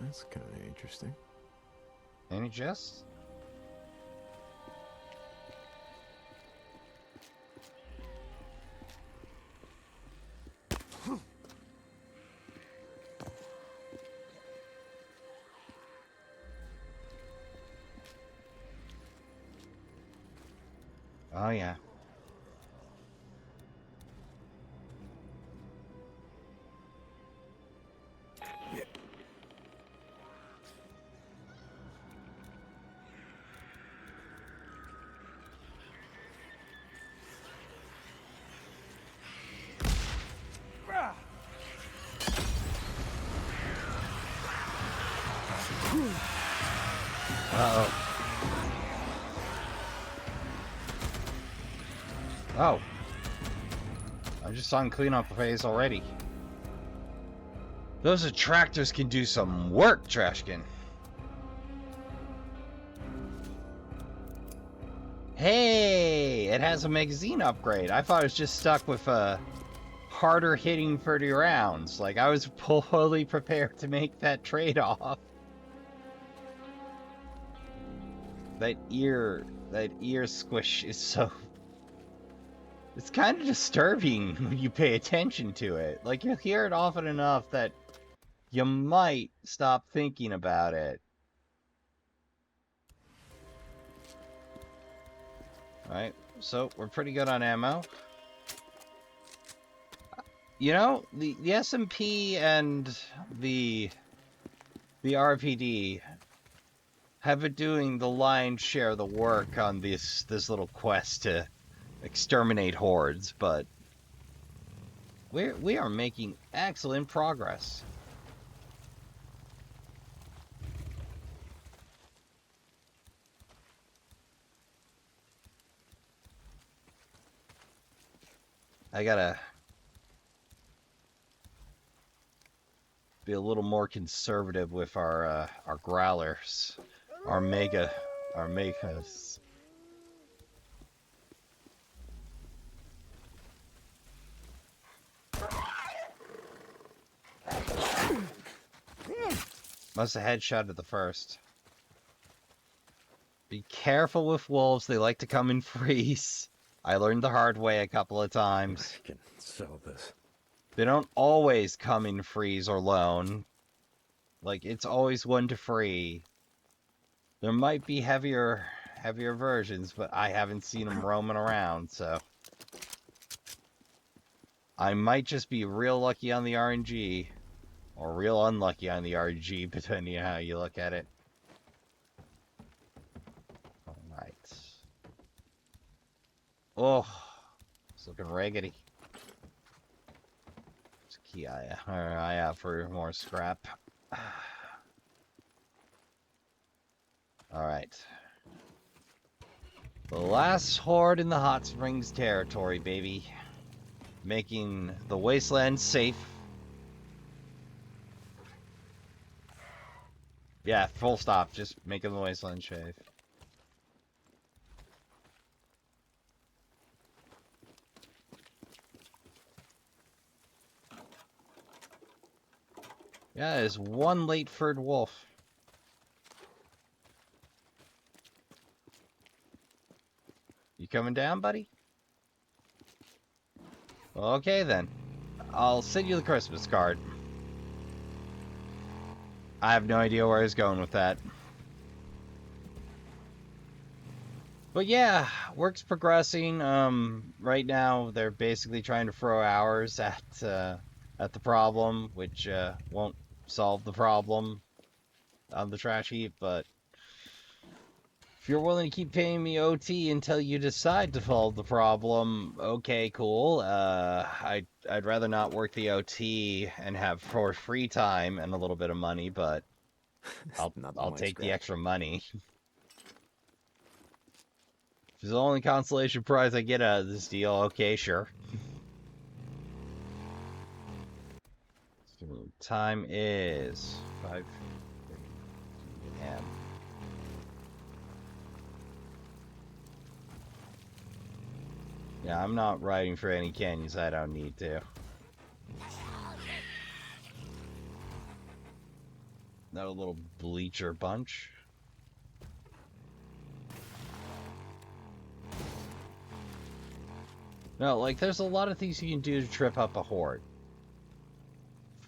Speaker 2: That's kind of interesting.
Speaker 1: Any just? Oh yeah. Uh-oh. Oh. I just saw him clean up the face already. Those attractors can do some work, Trashkin. Hey! It has a magazine upgrade. I thought it was just stuck with harder hitting 30 rounds. Like, I was fully prepared to make that trade-off. That ear squish is so... It's kind of disturbing when you pay attention to it. Like, you'll hear it often enough that you might stop thinking about it. Alright, so we're pretty good on ammo. You know, the SMP and the RPD have been doing the lion's share of the work on this little quest to exterminate hordes, but we are making excellent progress. I gotta be a little more conservative with our growlers, our megas. Must have headshotted the first. Be careful with wolves, they like to come in threes. I learned the hard way a couple of times.
Speaker 2: I can sell this.
Speaker 1: They don't always come in freeze or lone. Like, it's always 1 to 3. There might be heavier versions, but I haven't seen them roaming around, so... I might just be real lucky on the RNG. Or real unlucky on the RNG, depending on how you look at it. Alright. Oh, it's looking raggedy. Just keep eye out for more scrap. Alright. The last horde in the Hot Springs territory, baby. Making the wasteland safe. Yeah, full stop. Just making the wasteland safe. Yeah, there's one late-furred wolf. You coming down, buddy? Okay, then. I'll send you the Christmas card. I have no idea where he's going with that. But yeah, work's progressing. Right now they're basically trying to throw hours at the problem, which won't solve the problem on the trash heap. But if you're willing to keep paying me OT until you decide to solve the problem, okay, cool. I'd rather not work the OT and have for free time and a little bit of money, but I'll take the extra money. If it's the only consolation prize I get out of this deal, okay, sure. Time is 5 p.m. Yeah, I'm not riding for any canyons I don't need to. Not a little bleacher bunch. No, like, there's a lot of things you can do to trip up a horde.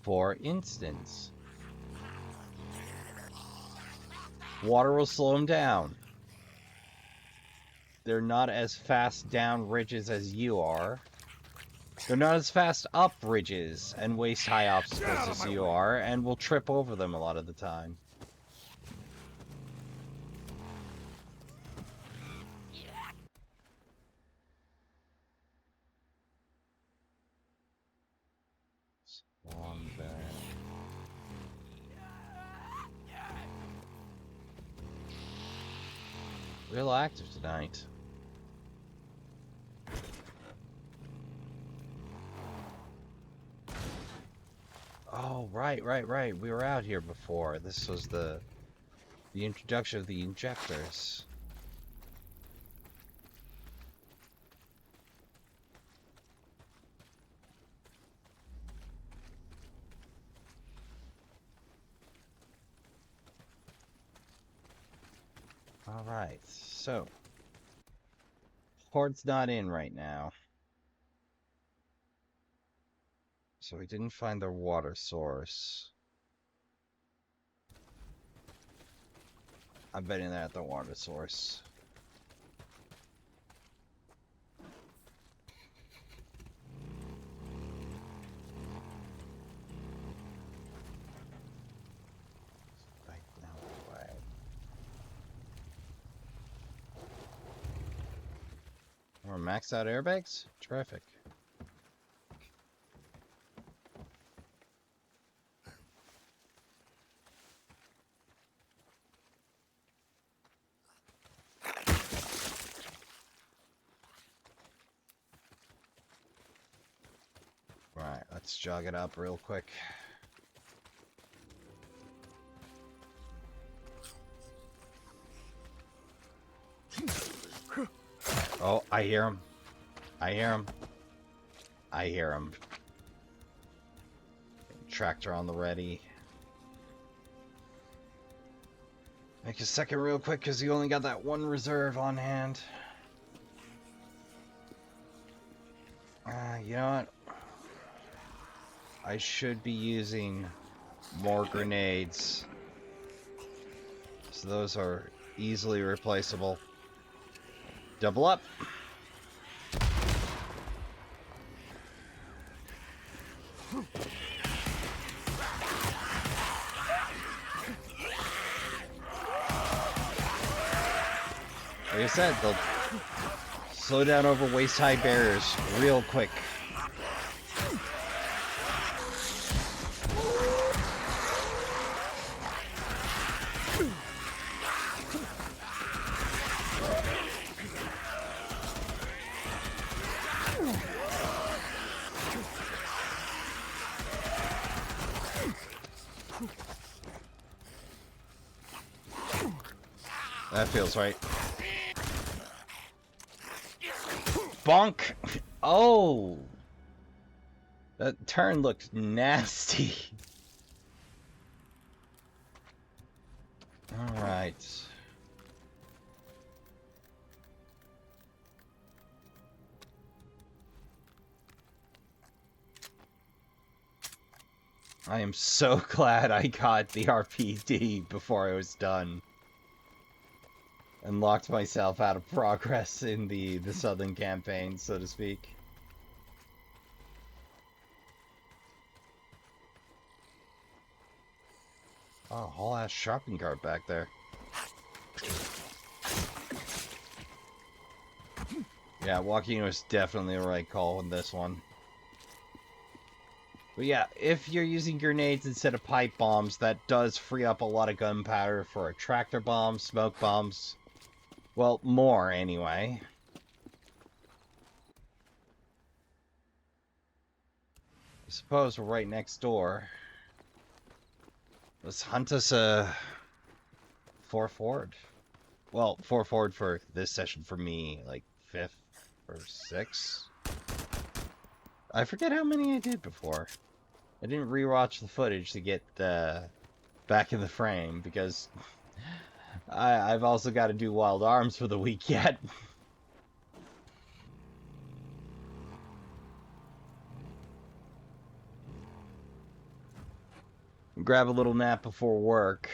Speaker 1: For instance, water will slow them down. They're not as fast down ridges as you are. They're not as fast up ridges and waist-high obstacles as you are, and will trip over them a lot of the time. Real active tonight. Oh, right. We were out here before. This was the introduction of the injectors. Alright, so Hoarde's not in right now. So we didn't find their water source. I'm betting they're at the water source. Or maxed out airbags? Terrific. Alright, let's jog it up real quick. Oh, I hear him. I hear him. I hear him. Tractor on the ready. Make a second real quick because you only got that one reserve on hand. You know what? I should be using more grenades. So those are easily replaceable. Double up. Like I said, they'll slow down over waist-high barriers real quick. That feels right. Bonk! Oh! That turn looked nasty. Alright. I am so glad I got the RPD before I was done. And locked myself out of progress in the Southern campaign, so to speak. Oh, whole ass shopping cart back there. Yeah, walking was definitely the right call in this one. But yeah, if you're using grenades instead of pipe bombs, that does free up a lot of gunpowder for attractor bombs, smoke bombs. Well, more anyway. I suppose we're right next door. Let's hunt us a 4 forward. Well, 4 forward for this session for me, like 5th or 6th. I forget how many I did before. I didn't rewatch the footage to get back in the frame because I've also got to do Wild Arms for the week yet. Grab a little nap before work.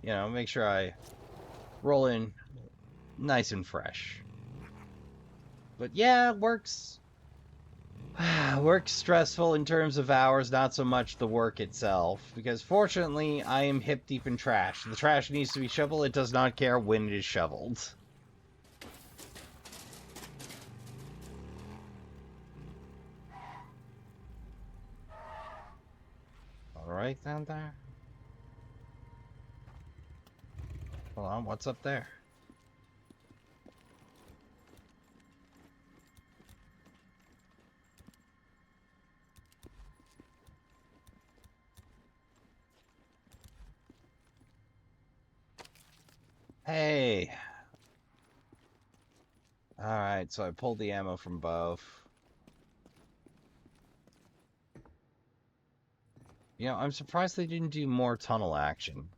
Speaker 1: You know, make sure I roll in nice and fresh. But yeah, work's stressful in terms of hours, not so much the work itself, because fortunately I am hip deep in trash. The trash needs to be shoveled, it does not care when it is shoveled. Alright down there. Hold on, what's up there? Hey! Alright, so I pulled the ammo from both. You know, I'm surprised they didn't do more tunnel action.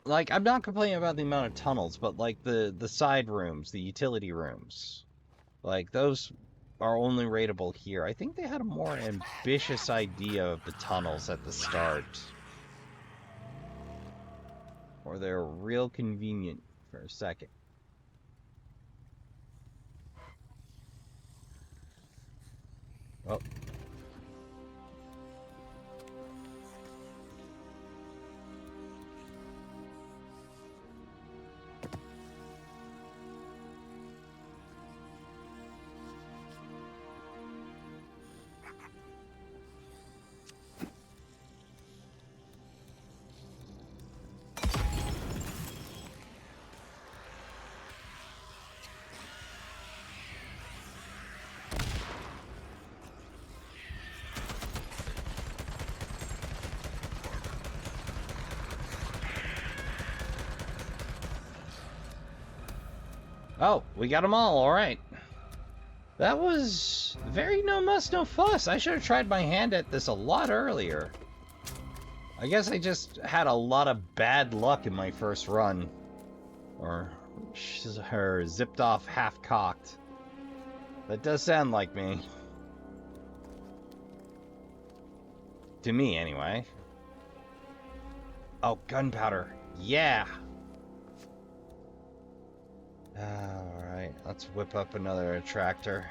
Speaker 1: Like, I'm not complaining about the amount of tunnels, but like the side rooms, the utility rooms. Like, those are only rateable here. I think they had a more ambitious idea of the tunnels at the start. Or they're real convenient for a second. Oh. Oh, we got them all right. That was very no muss, no fuss. I should have tried my hand at this a lot earlier. I guess I just had a lot of bad luck in my first run. Or her zipped off half-cocked. That does sound like me. To me, anyway. Oh, gunpowder. Yeah! Alright, let's whip up another attractor.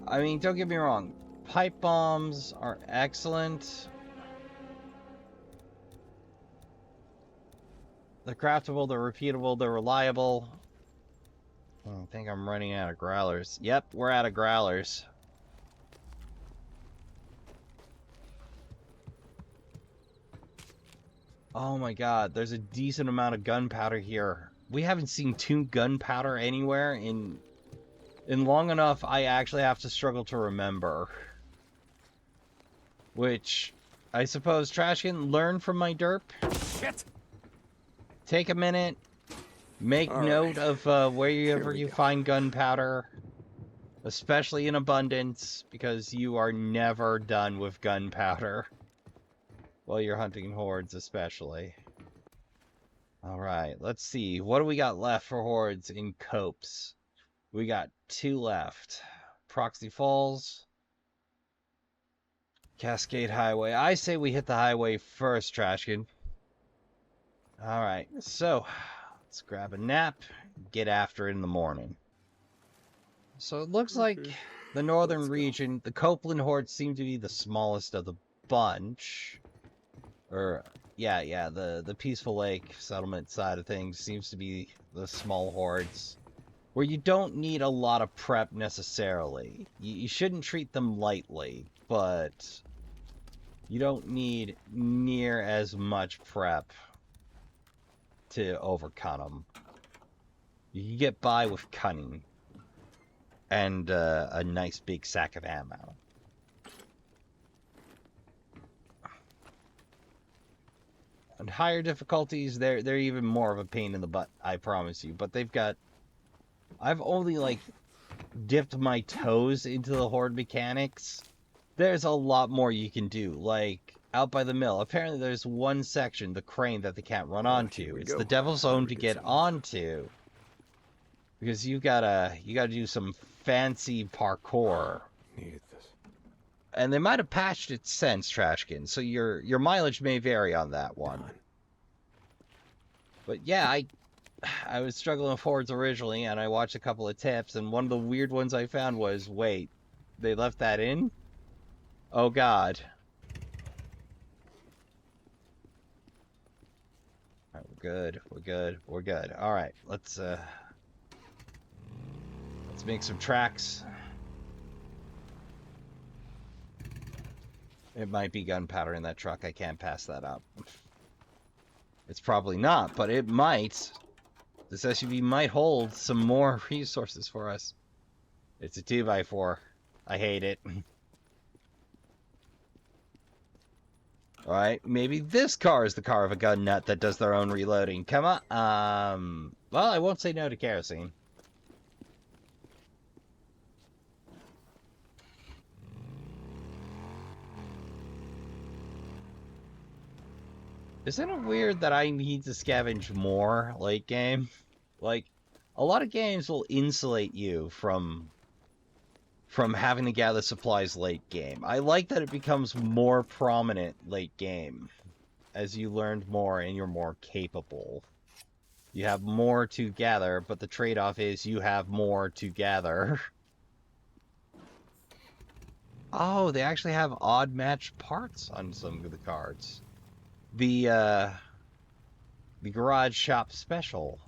Speaker 1: I mean, don't get me wrong. Pipe bombs are excellent. They're craftable, they're repeatable, they're reliable. I think I'm running out of growlers. Yep, we're out of growlers. Oh my god, there's a decent amount of gunpowder here. We haven't seen 2 gunpowder anywhere in long enough I actually have to struggle to remember. Which, I suppose Trashkin learned from my derp.
Speaker 10: Shit!
Speaker 1: take a minute. Make note of wherever you find gunpowder. Especially in abundance, because you are never done with gunpowder. While you're hunting hordes, especially. Alright, let's see. What do we got left for hordes in Copes? We got 2 left. Proxy Falls. Cascade Highway. I say we hit the highway first, Trashkin. Alright, so let's grab a nap. Get after it in the morning. So it looks like the northern region, the Copeland hordes seem to be the smallest of the bunch. Or, yeah, the Peaceful Lake settlement side of things seems to be the small hordes. Where you don't need a lot of prep necessarily. You shouldn't treat them lightly, but you don't need near as much prep to overcome them. You can get by with cunning. And a nice big sack of ammo. And higher difficulties, they're even more of a pain in the butt, I promise you. But they've got... I've only, like, dipped my toes into the horde mechanics. There's a lot more you can do. Like, out by the mill, apparently there's one section, the crane, that they can't run onto. It's the devil's own to get onto. Because you gotta do some fancy parkour.
Speaker 2: Needed this.
Speaker 1: And they might have patched it since, Trashkin, so your mileage may vary on that one. But yeah, I was struggling with hordes originally, and I watched a couple of tips, and one of the weird ones I found was, wait, they left that in? Oh god. Alright, we're good. Alright, let's make some tracks. It might be gunpowder in that truck. I can't pass that up. It's probably not, but it might. This SUV might hold some more resources for us. It's a 2x4. I hate it. Alright, maybe this car is the car of a gun nut that does their own reloading. Come on. Well, I won't say no to kerosene. Isn't it weird that I need to scavenge more late game? Like, a lot of games will insulate you from having to gather supplies late game. I like that it becomes more prominent late game as you learned more and you're more capable. You have more to gather, but the trade-off is you have more to gather. Oh, they actually have odd match parts on some of the cards. The garage shop special,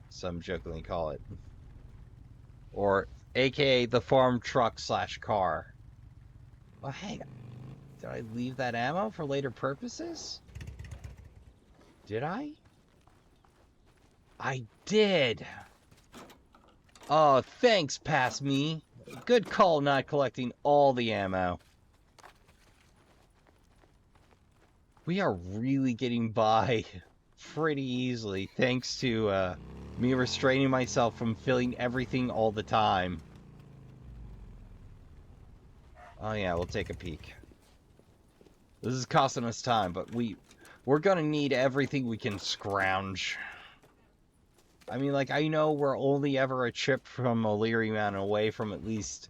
Speaker 1: some jokingly call it, or aka the farm truck / car. Well, hey, did I leave that ammo for later purposes? Did I? I did. Oh, thanks, pass me. Good call not collecting all the ammo. We are really getting by pretty easily, thanks to me restraining myself from filling everything all the time. Oh yeah, we'll take a peek. This is costing us time, but we're gonna need everything we can scrounge. I mean, like, I know we're only ever a trip from O'Leary Mountain away from at least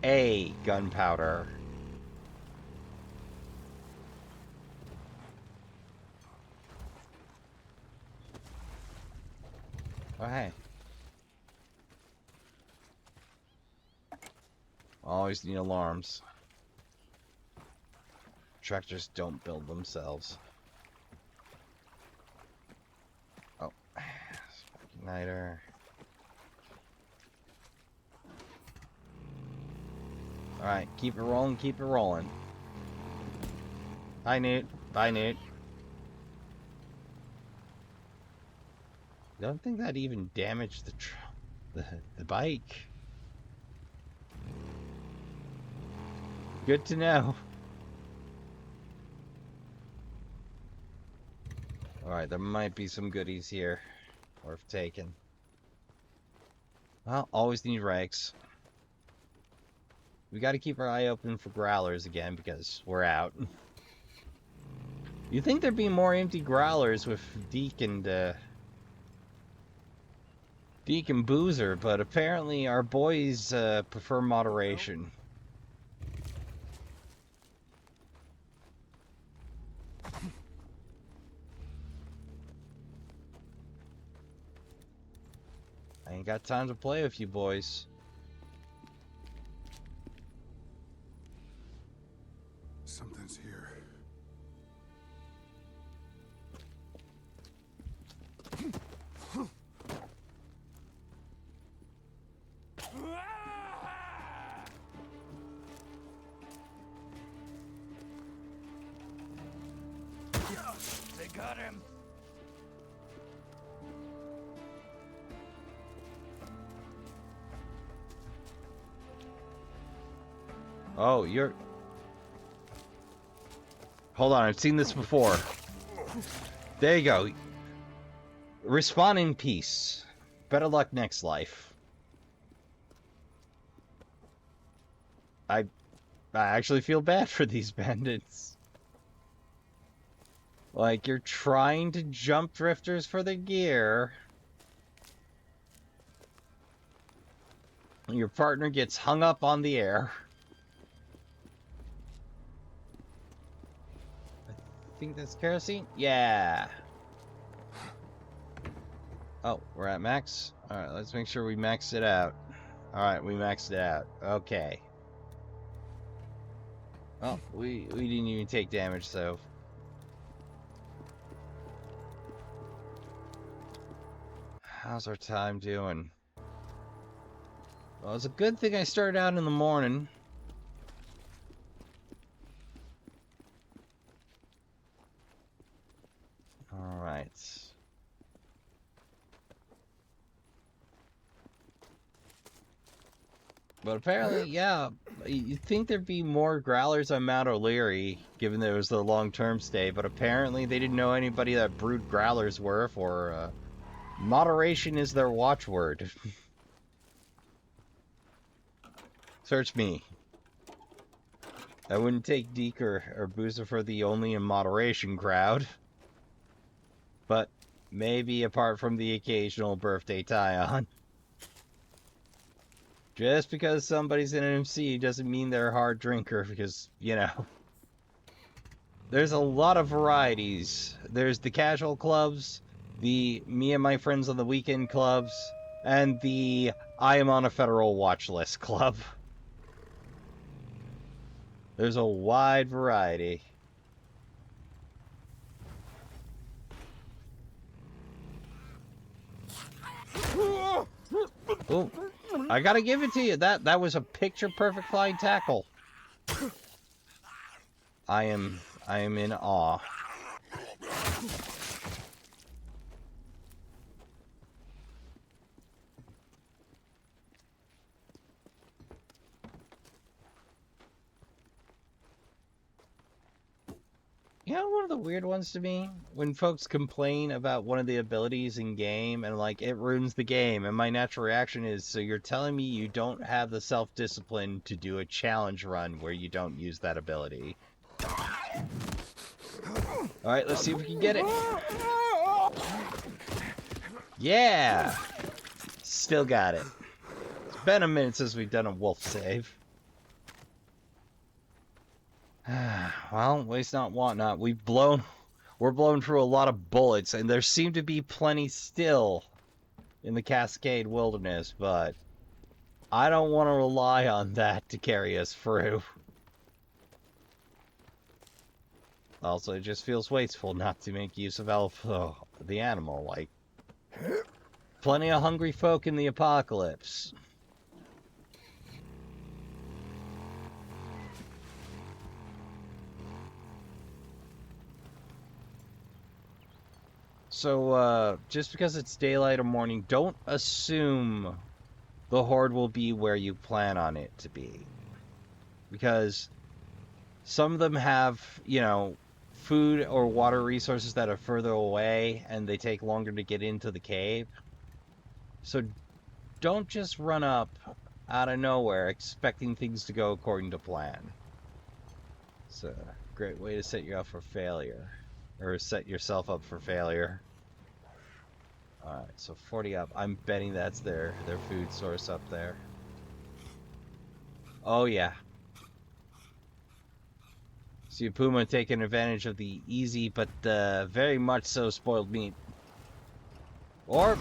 Speaker 1: a gunpowder. Oh, hey. Always need alarms. Tractors don't build themselves. Oh. Igniter. Alright, keep it rolling, keep it rolling. Bye, Newt. Bye, Newt. Don't think that even damaged the bike. Good to know. Alright, there might be some goodies here. Worth taking. Well, always need Rex. We gotta keep our eye open for growlers again because we're out. You'd think there'd be more empty growlers with Deke and Boozer, but apparently our boys prefer moderation. I ain't got time to play with you boys.
Speaker 9: Something's here.
Speaker 11: They got him.
Speaker 1: Oh, you're... Hold on, I've seen this before. There you go. Respawn in peace. Better luck next life. I actually feel bad for these bandits. Like, you're trying to jump drifters for the gear. Your partner gets hung up on the air. I think that's kerosene? Yeah. Oh, we're at max? Alright, let's make sure we max it out. Alright, we maxed it out. Okay. Oh, we didn't even take damage, so... How's our time doing? Well, it's a good thing I started out in the morning. Alright. But apparently, yeah, you'd think there'd be more growlers on Mount O'Leary, given that it was the long-term stay, but apparently they didn't know anybody that brood growlers were, for moderation is their watchword. Search me. I wouldn't take Deke or Boozer for the only in moderation crowd. But maybe apart from the occasional birthday tie-on. Just because somebody's an MC doesn't mean they're a hard drinker, because, you know, there's a lot of varieties. There's the casual clubs, the me and my friends on the weekend clubs, and the I am on a federal watch list club. There's a wide variety. Oh, I gotta give it to you. That was a picture-perfect flying tackle. I am in awe. You know, one of the weird ones to me, when folks complain about one of the abilities in game and like it ruins the game, and my natural reaction is, so you're telling me you don't have the self-discipline to do a challenge run where you don't use that ability. Alright, let's see if we can get it. Yeah! Still got it. It's been a minute since we've done a wolf save. Well, waste not, want not. We're blown through a lot of bullets, and there seem to be plenty still in the Cascade Wilderness, but I don't want to rely on that to carry us through. Also, it just feels wasteful not to make use of the animal, like, plenty of hungry folk in the apocalypse. So, just because it's daylight or morning, don't assume the Hoard will be where you plan on it to be. Because some of them have, you know, food or water resources that are further away and they take longer to get into the cave. So don't just run up out of nowhere expecting things to go according to plan. It's a great way to set you up for failure. Or set yourself up for failure. Alright, so 40 up. I'm betting that's their food source up there. Oh yeah. See Puma taking advantage of the easy but very much so spoiled meat. Or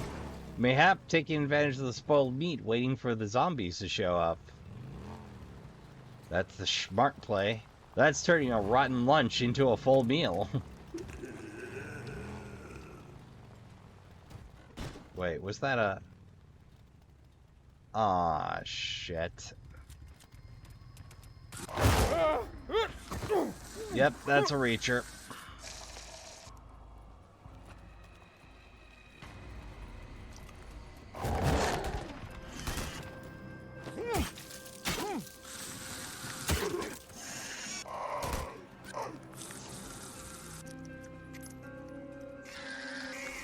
Speaker 1: mayhap taking advantage of the spoiled meat, waiting for the zombies to show up. That's the smart play. That's turning a rotten lunch into a full meal. Wait, was that a... Aw, shit. Yep, that's a reacher.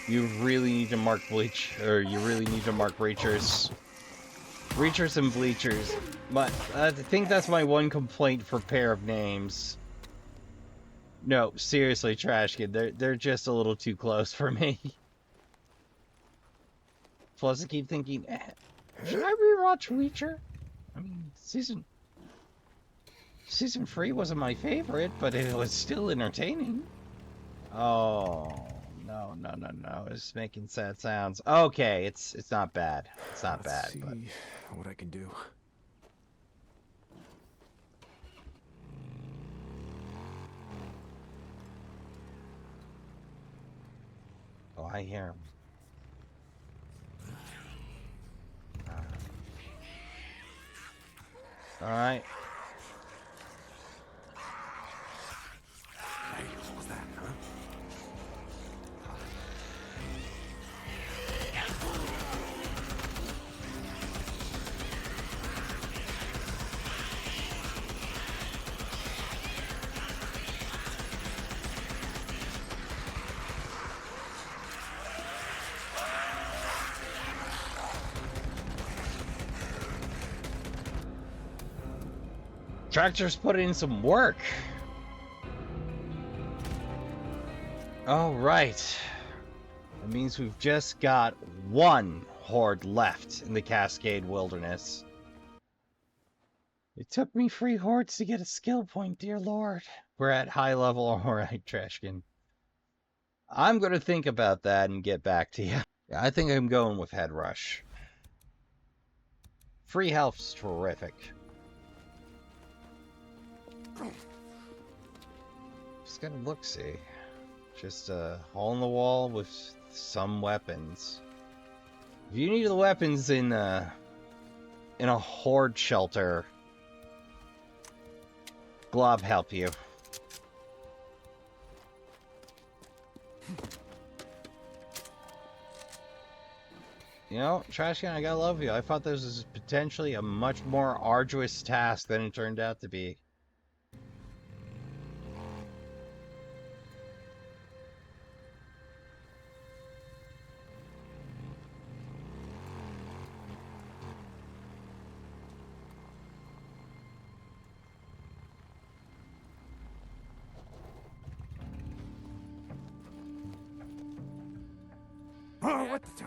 Speaker 1: You really need to mark bleach, or you really need to mark reachers. Reachers and bleachers. But I think that's my one complaint for pair of names. No, seriously, Trashkin, they're just a little too close for me. Plus, I keep thinking, should I rewatch Reacher? I mean, season 3 wasn't my favorite, but it was still entertaining. Oh. No, it's making sad sounds. Okay, it's not bad. It's not bad.
Speaker 2: See
Speaker 1: but...
Speaker 2: what I can do.
Speaker 1: Oh, I hear him. All right.
Speaker 2: Hey, what was that, huh?
Speaker 1: Tractor's put in some work. All right. That means we've just got one hoard left in the Cascade Wilderness. It took me 3 hordes to get a skill point, dear lord. We're at high level, alright, Trashkin. I'm going to think about that and get back to you. Yeah, I think I'm going with Head Rush. Free health's terrific. Just gotta look-see. Just a hole in the wall with some weapons. If you need the weapons in a horde shelter, Glob help you. You know, Trashkin, I gotta love you. I thought this was potentially a much more arduous task than it turned out to be.
Speaker 9: Oh, what the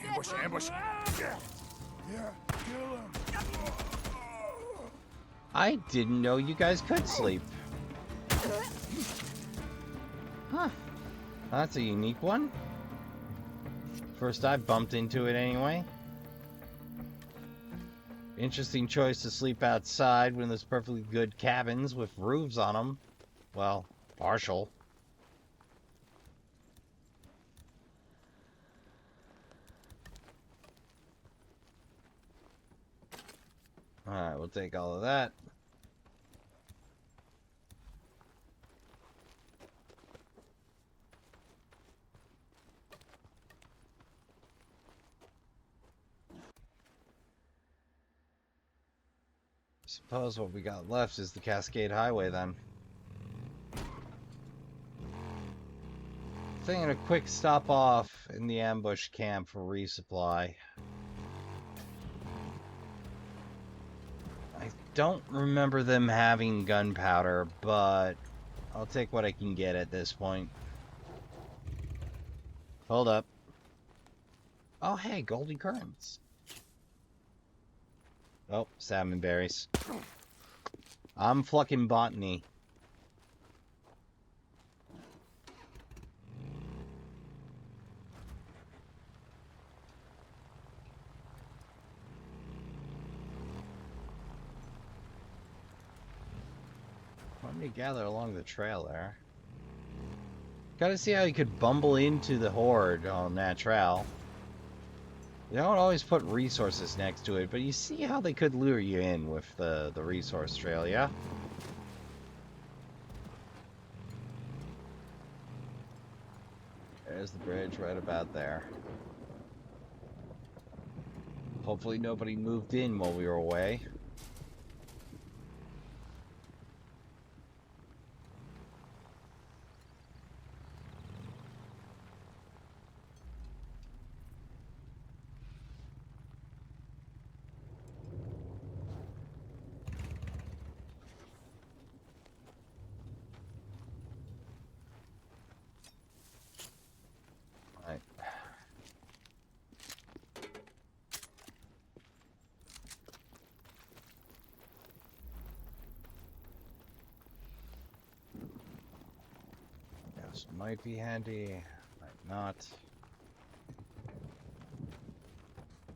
Speaker 9: ambush, ambush. Yeah, kill him.
Speaker 1: I didn't know you guys could sleep. Huh. That's a unique one. First I bumped into it anyway. Interesting choice to sleep outside when there's perfectly good cabins with roofs on them. Well, partial. Alright, we'll take all of that. Suppose what we got left is the Cascade Highway then. thinking a quick stop off in the ambush camp for resupply. I don't remember them having gunpowder, but I'll take what I can get at this point. Hold up. Oh, hey, Goldie Currants. Oh, salmon berries. I'm fucking botany. Let me gather along the trail there. Gotta see how you could bumble into the Hoard on that trail. They don't always put resources next to it, but you see how they could lure you in with the resource trail, yeah? There's the bridge right about there. Hopefully nobody moved in while we were away. Right. This might be handy, might not.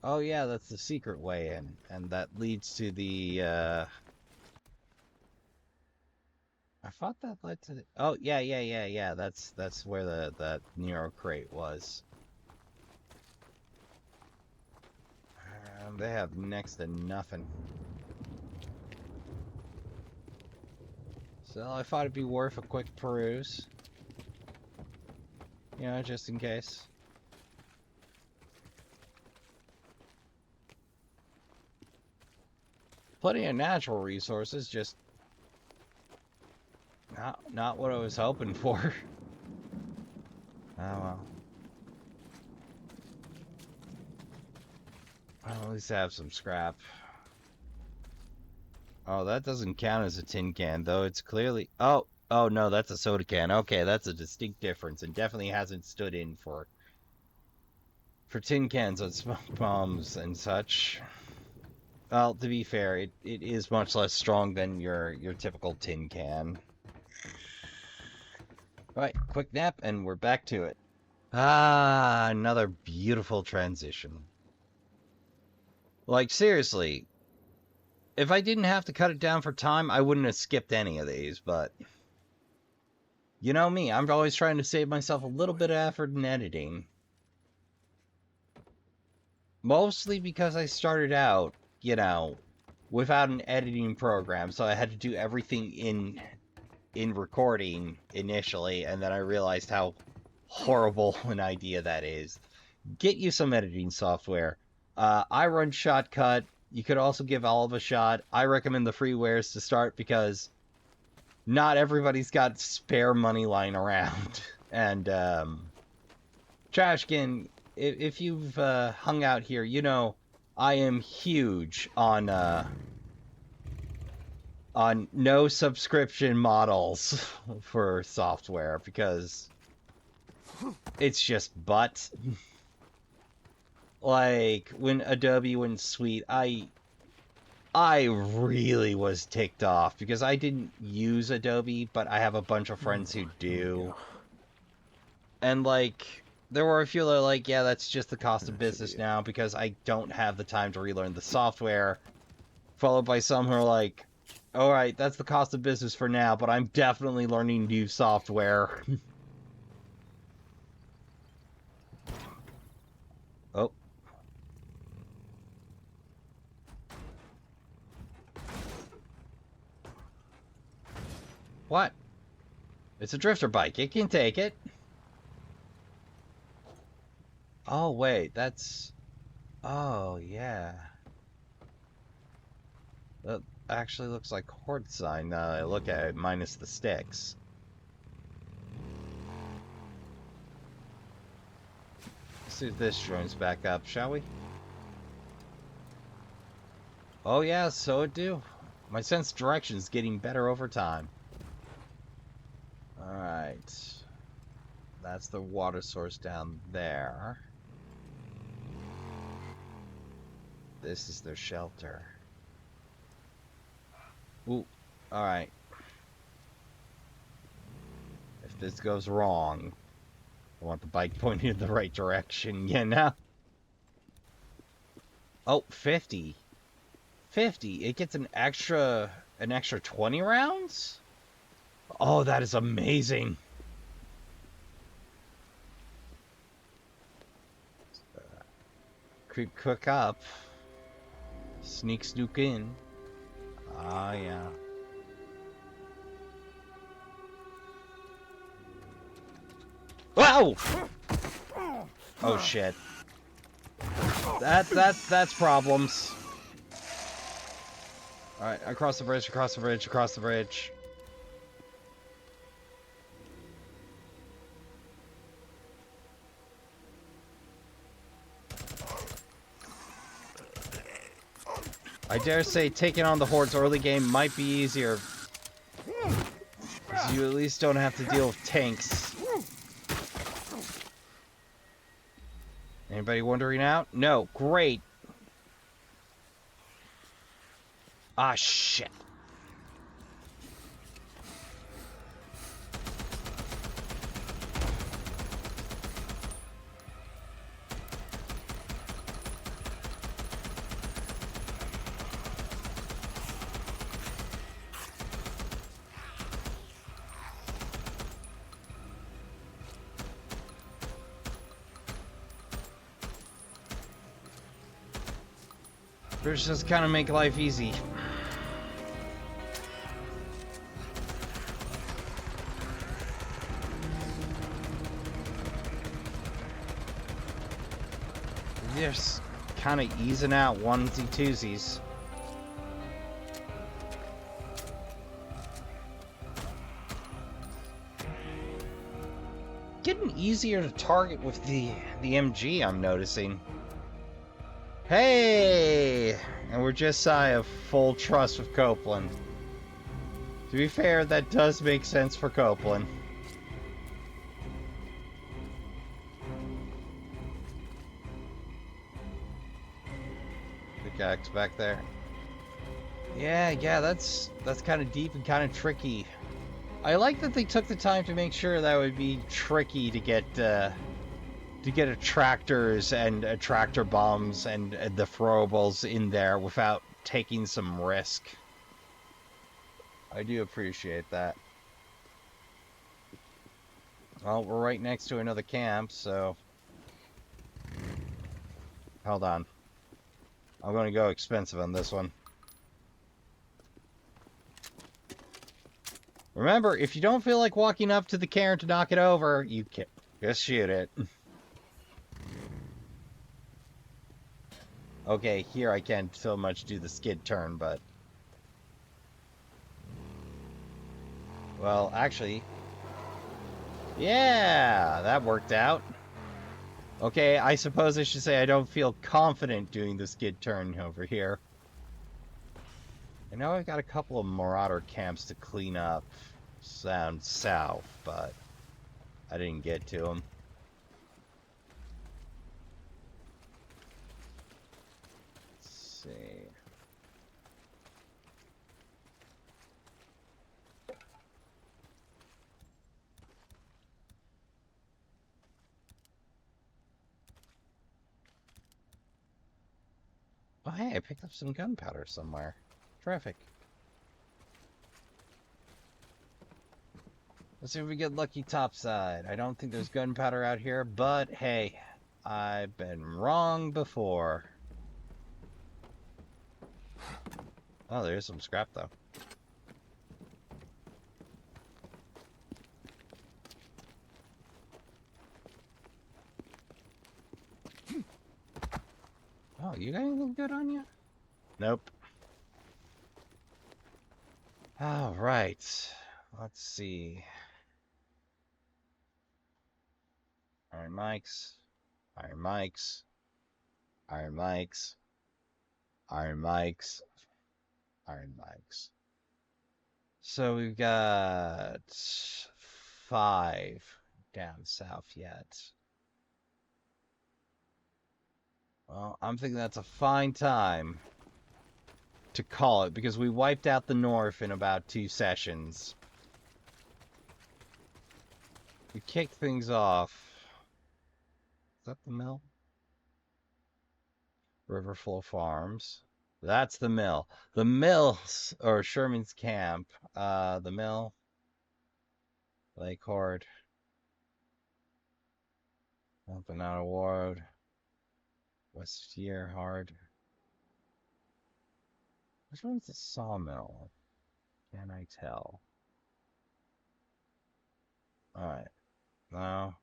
Speaker 1: Oh yeah, that's the secret way in, and that leads to the, I thought that led to the... Oh, yeah. That's where that Nero crate was. They have next to nothing. So I thought it'd be worth a quick peruse. You know, just in case. Plenty of natural resources, just not what I was hoping for. Oh well. I'll at least have some scrap. Oh, that doesn't count as a tin can, though. It's clearly... Oh no, that's a soda can. Okay, that's a distinct difference, and definitely hasn't stood in for tin cans on smoke bombs and such. Well, to be fair, it is much less strong than your typical tin can. Alright, quick nap, and we're back to it. Ah, another beautiful transition. Like, seriously, if I didn't have to cut it down for time, I wouldn't have skipped any of these, but... You know me, I'm always trying to save myself a little bit of effort in editing. Mostly because I started out, you know, without an editing program, so I had to do everything in recording initially, and then I realized how horrible an idea that is. Get you some editing software. I run Shotcut. You could also give Olive a shot. I recommend the freewares to start because not everybody's got spare money lying around. And Trashkin, if you've hung out here, you know I am huge on no subscription models for software because it's just butt. Like when Adobe went Suite, I really was ticked off because I didn't use Adobe, but I have a bunch of friends who do. And like there were a few that are like, yeah, that's just the cost of business now because I don't have the time to relearn the software. Followed by some who are like, all right, that's the cost of business for now, but I'm definitely learning new software. Oh. What? It's a drifter bike. It can take it. Oh, wait. That's... Oh, yeah. That actually looks like Hoard sign now that I look at it, minus the sticks. see if this joins back up, shall we? Oh yeah, so it do. My sense of direction is getting better over time. Alright. That's the water source down there. This is their shelter. Ooh, alright. If this goes wrong, I want the bike pointing in the right direction, you know? Oh, 50. 50. It gets an extra 20 rounds? Oh, that is amazing. Creep cook up. Snook in. Ah, yeah. Wow! Oh shit. That's problems. Alright, across the bridge, across the bridge, across the bridge. I dare say taking on the Hoarde's early game might be easier. Because you at least don't have to deal with tanks. Anybody wandering out? No. Great. Ah, shit. Let's just kind of make life easy. Just kind of easing out onesie twosies. Getting easier to target with the MG, I'm noticing. Hey! And we're just shy of full trust with Copeland. To be fair, that does make sense for Copeland. Pickaxe back there. Yeah, that's kind of deep and kind of tricky. I like that they took the time to make sure that would be tricky to get attractors and attractor bombs and the throwables in there without taking some risk. I do appreciate that. Well, we're right next to another camp, so... Hold on. I'm going to go expensive on this one. Remember, if you don't feel like walking up to the cairn to knock it over, you can just shoot it. Okay, here I can't so much do the skid turn, but... Well, actually... Yeah, that worked out. Okay, I suppose I should say I don't feel confident doing the skid turn over here. I know I've got a couple of marauder camps to clean up down south, but I didn't get to them. Let's see. Oh, hey, I picked up some gunpowder somewhere. Terrific. Let's see if we get lucky topside. I don't think there's gunpowder out here, but hey, I've been wrong before. Oh, there's some scrap, though. Oh, you got anything good on you? Nope. All right. Let's see. All right, mics. Iron mics. Iron mics. Iron mics. Iron mics. So we've got 5 down south yet. Well, I'm thinking that's a fine time to call it because we wiped out the north in about 2 sessions. We kicked things off. Is that the mill? Riverflow Farms. That's the mill. The mills, or Sherman's Camp. The mill. Lake Hoard. Open out a ward. West Year Hard. Which one's the sawmill? Can I tell? Alright. No.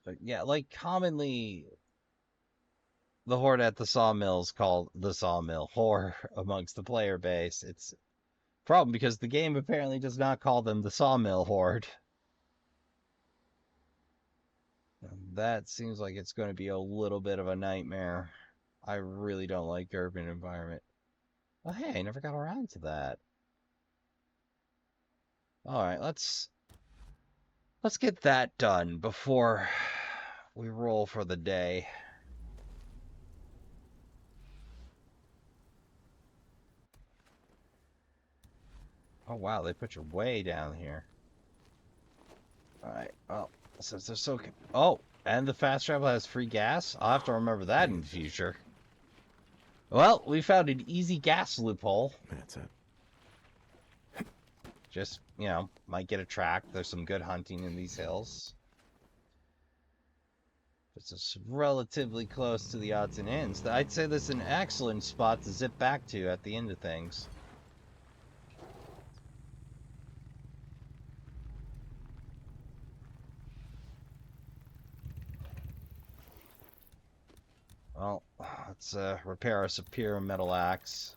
Speaker 1: But yeah, like commonly the horde at the sawmill is called the sawmill whore amongst the player base. It's a problem because the game apparently does not call them the sawmill horde. And that seems like it's going to be a little bit of a nightmare. I really don't like urban environment. Oh hey, I never got around to that. Alright, let's get that done before we roll for the day. Oh wow, they put you way down here. Alright, well, since they're so... Oh, and the fast travel has free gas? I'll have to remember that in the future. Well, we found an easy gas loophole.
Speaker 2: That's it.
Speaker 1: Just, you know, might get a track. There's some good hunting in these hills. It's relatively close to the odds and ends. I'd say this is an excellent spot to zip back to at the end of things. Well, let's repair our superior metal axe.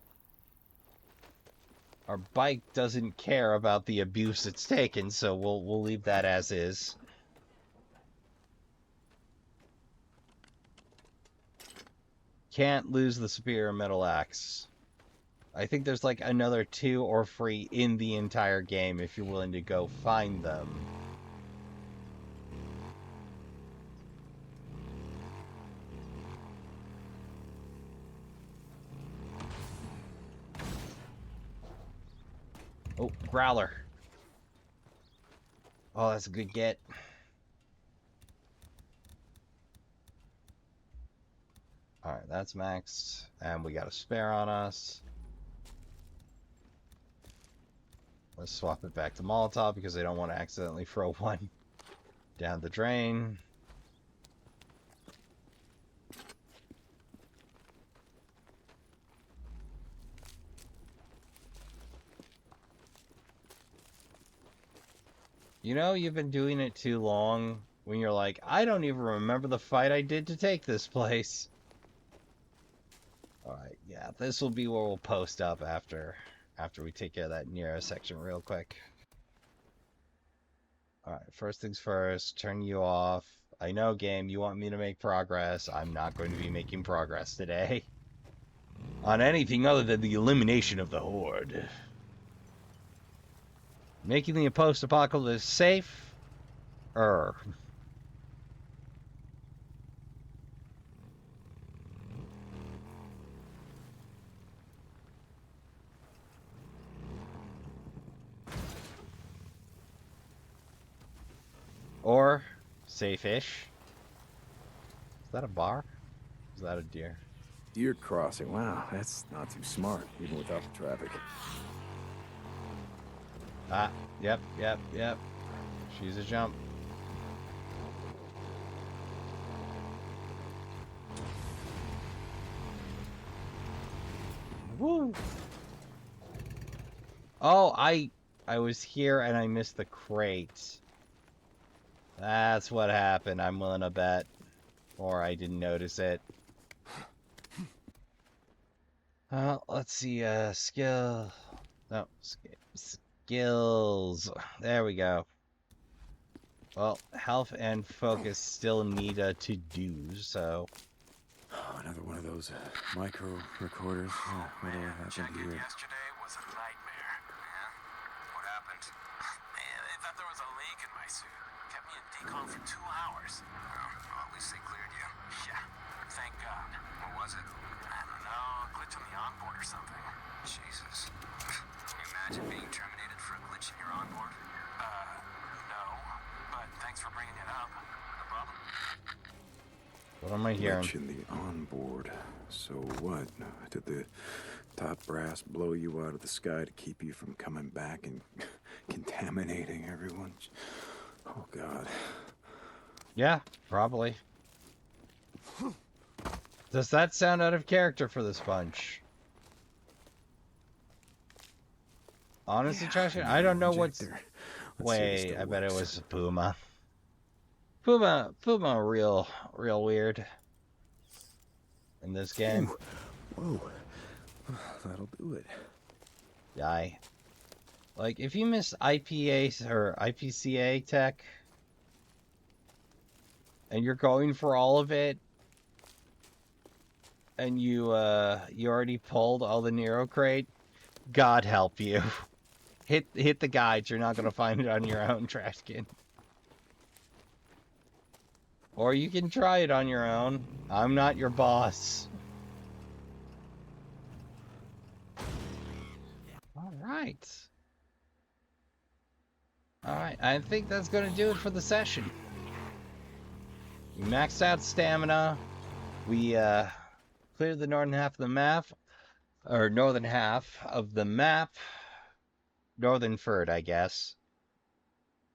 Speaker 1: Our bike doesn't care about the abuse it's taken, so we'll leave that as is. Can't lose the superior metal axe. I think there's like another 2 or 3 in the entire game if you're willing to go find them. Oh, growler. Oh, that's a good get. Alright, that's maxed. And we got a spare on us. Let's swap it back to Molotov because they don't want to accidentally throw one down the drain. You know, you've been doing it too long when you're like, I don't even remember the fight I did to take this place. Alright, yeah, this will be where we'll post up after we take care of that Nero section real quick. Alright, first things first, turn you off. I know, game, you want me to make progress. I'm not going to be making progress today. On anything other than the elimination of the Horde. Making the post-apocalypse safe? Or safe-ish. Is that a bar? Is that a deer?
Speaker 2: Deer crossing. Wow, that's not too smart, even without the traffic.
Speaker 1: Ah, yep. She's a jump. Woo! Oh, I was here and I missed the crate. That's what happened, I'm willing to bet. Or I didn't notice it. Let's see, skill... No, skills. There we go. Well, health and focus still need to do, so...
Speaker 2: Oh, another one of those micro recorders. Whatever happened here?
Speaker 3: Yesterday was a nightmare. Yeah? What happened? Man, they thought there was a leak in my suit. Kept me in decon for 2 hours. Well, at least they cleared you. Yeah. Thank God. What was it? I don't know. A glitch on the onboard or something. Jesus. Can you imagine being terminated for a glitch in your onboard? No. But thanks for bringing it up. No problem.
Speaker 1: What am I hearing?
Speaker 2: Glitch in the onboard. So what? Did the top brass blow you out of the sky to keep you from coming back and contaminating everyone? Oh, God.
Speaker 1: Yeah, probably. Does that sound out of character for this bunch? Honestly, Trashkin, I don't know what's... Wait, I bet it was Puma. Puma, real weird in this game.
Speaker 2: Whoa, that'll do it.
Speaker 1: Die. Like, if you miss IPA or IPCA tech, and you're going for all of it, and you already pulled all the Nero crate, God help you. Hit the guides. You're not gonna find it on your own, Trashkin. Or you can try it on your own. I'm not your boss. Alright. Alright, I think that's going to do it for the session. We maxed out stamina. We cleared the northern half of the map. Or northern half of the map. Northern third, I guess.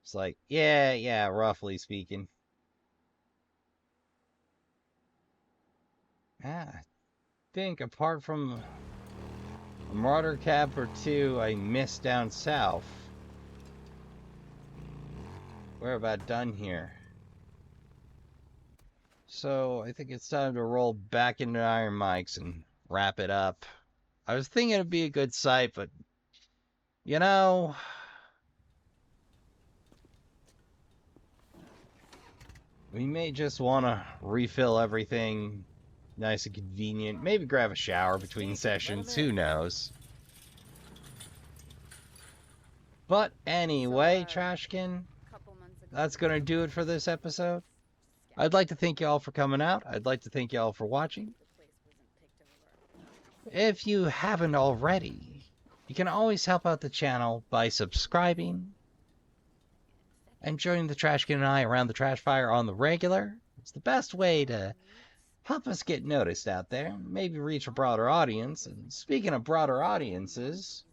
Speaker 1: It's like, yeah, roughly speaking. I think apart from a Marauder cab or two I missed down south, we're about done here. So I think it's time to roll back into Iron Mike's and wrap it up. I was thinking it'd be a good site, but you know, we may just want to refill everything nice and convenient. Maybe grab a shower between sessions. Who knows? But anyway, Trashkin, that's going to do it for this episode. I'd like to thank you all for coming out. I'd like to thank you all for watching. If you haven't already, you can always help out the channel by subscribing and joining the Trashkin and I around the trash fire on the regular. It's the best way to help us get noticed out there, maybe reach a broader audience. And speaking of broader audiences,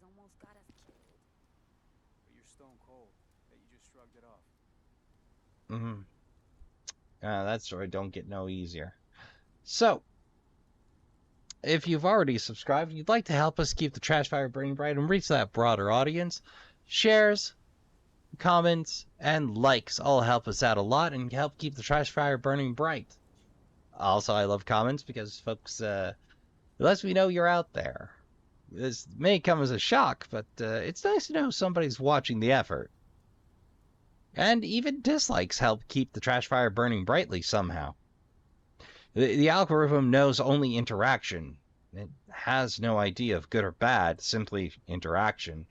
Speaker 4: You're stone cold. That you just shrugged it off.
Speaker 1: that story don't get no easier. So, if you've already subscribed, you'd like to help us keep the trash fire burning bright and reach that broader audience, shares, comments, and likes all help us out a lot and help keep the trash fire burning bright. Also, I love comments because folks, it lets me know you're out there. This may come as a shock, but it's nice to know somebody's watching the effort. And even dislikes help keep the trash fire burning brightly somehow. The algorithm knows only interaction. It has no idea of good or bad, simply interaction.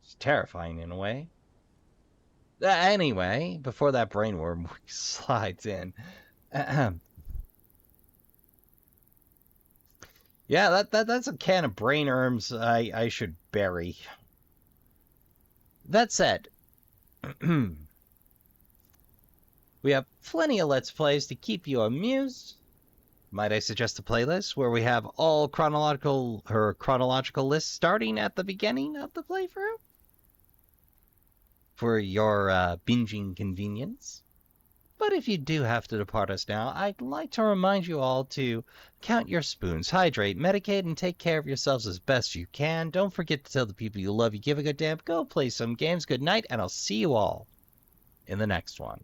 Speaker 1: It's terrifying in a way. Anyway, before that brainworm slides in. Yeah, that's a can of brain worms I should bury. That said, we have plenty of Let's Plays to keep you amused. Might I suggest a playlist where we have all chronological lists starting at the beginning of the playthrough? For your binging convenience. But if you do have to depart us now, I'd like to remind you all to count your spoons, hydrate, medicate, and take care of yourselves as best you can. Don't forget to tell the people you love you give a good damn. Go play some games. Good night, and I'll see you all in the next one.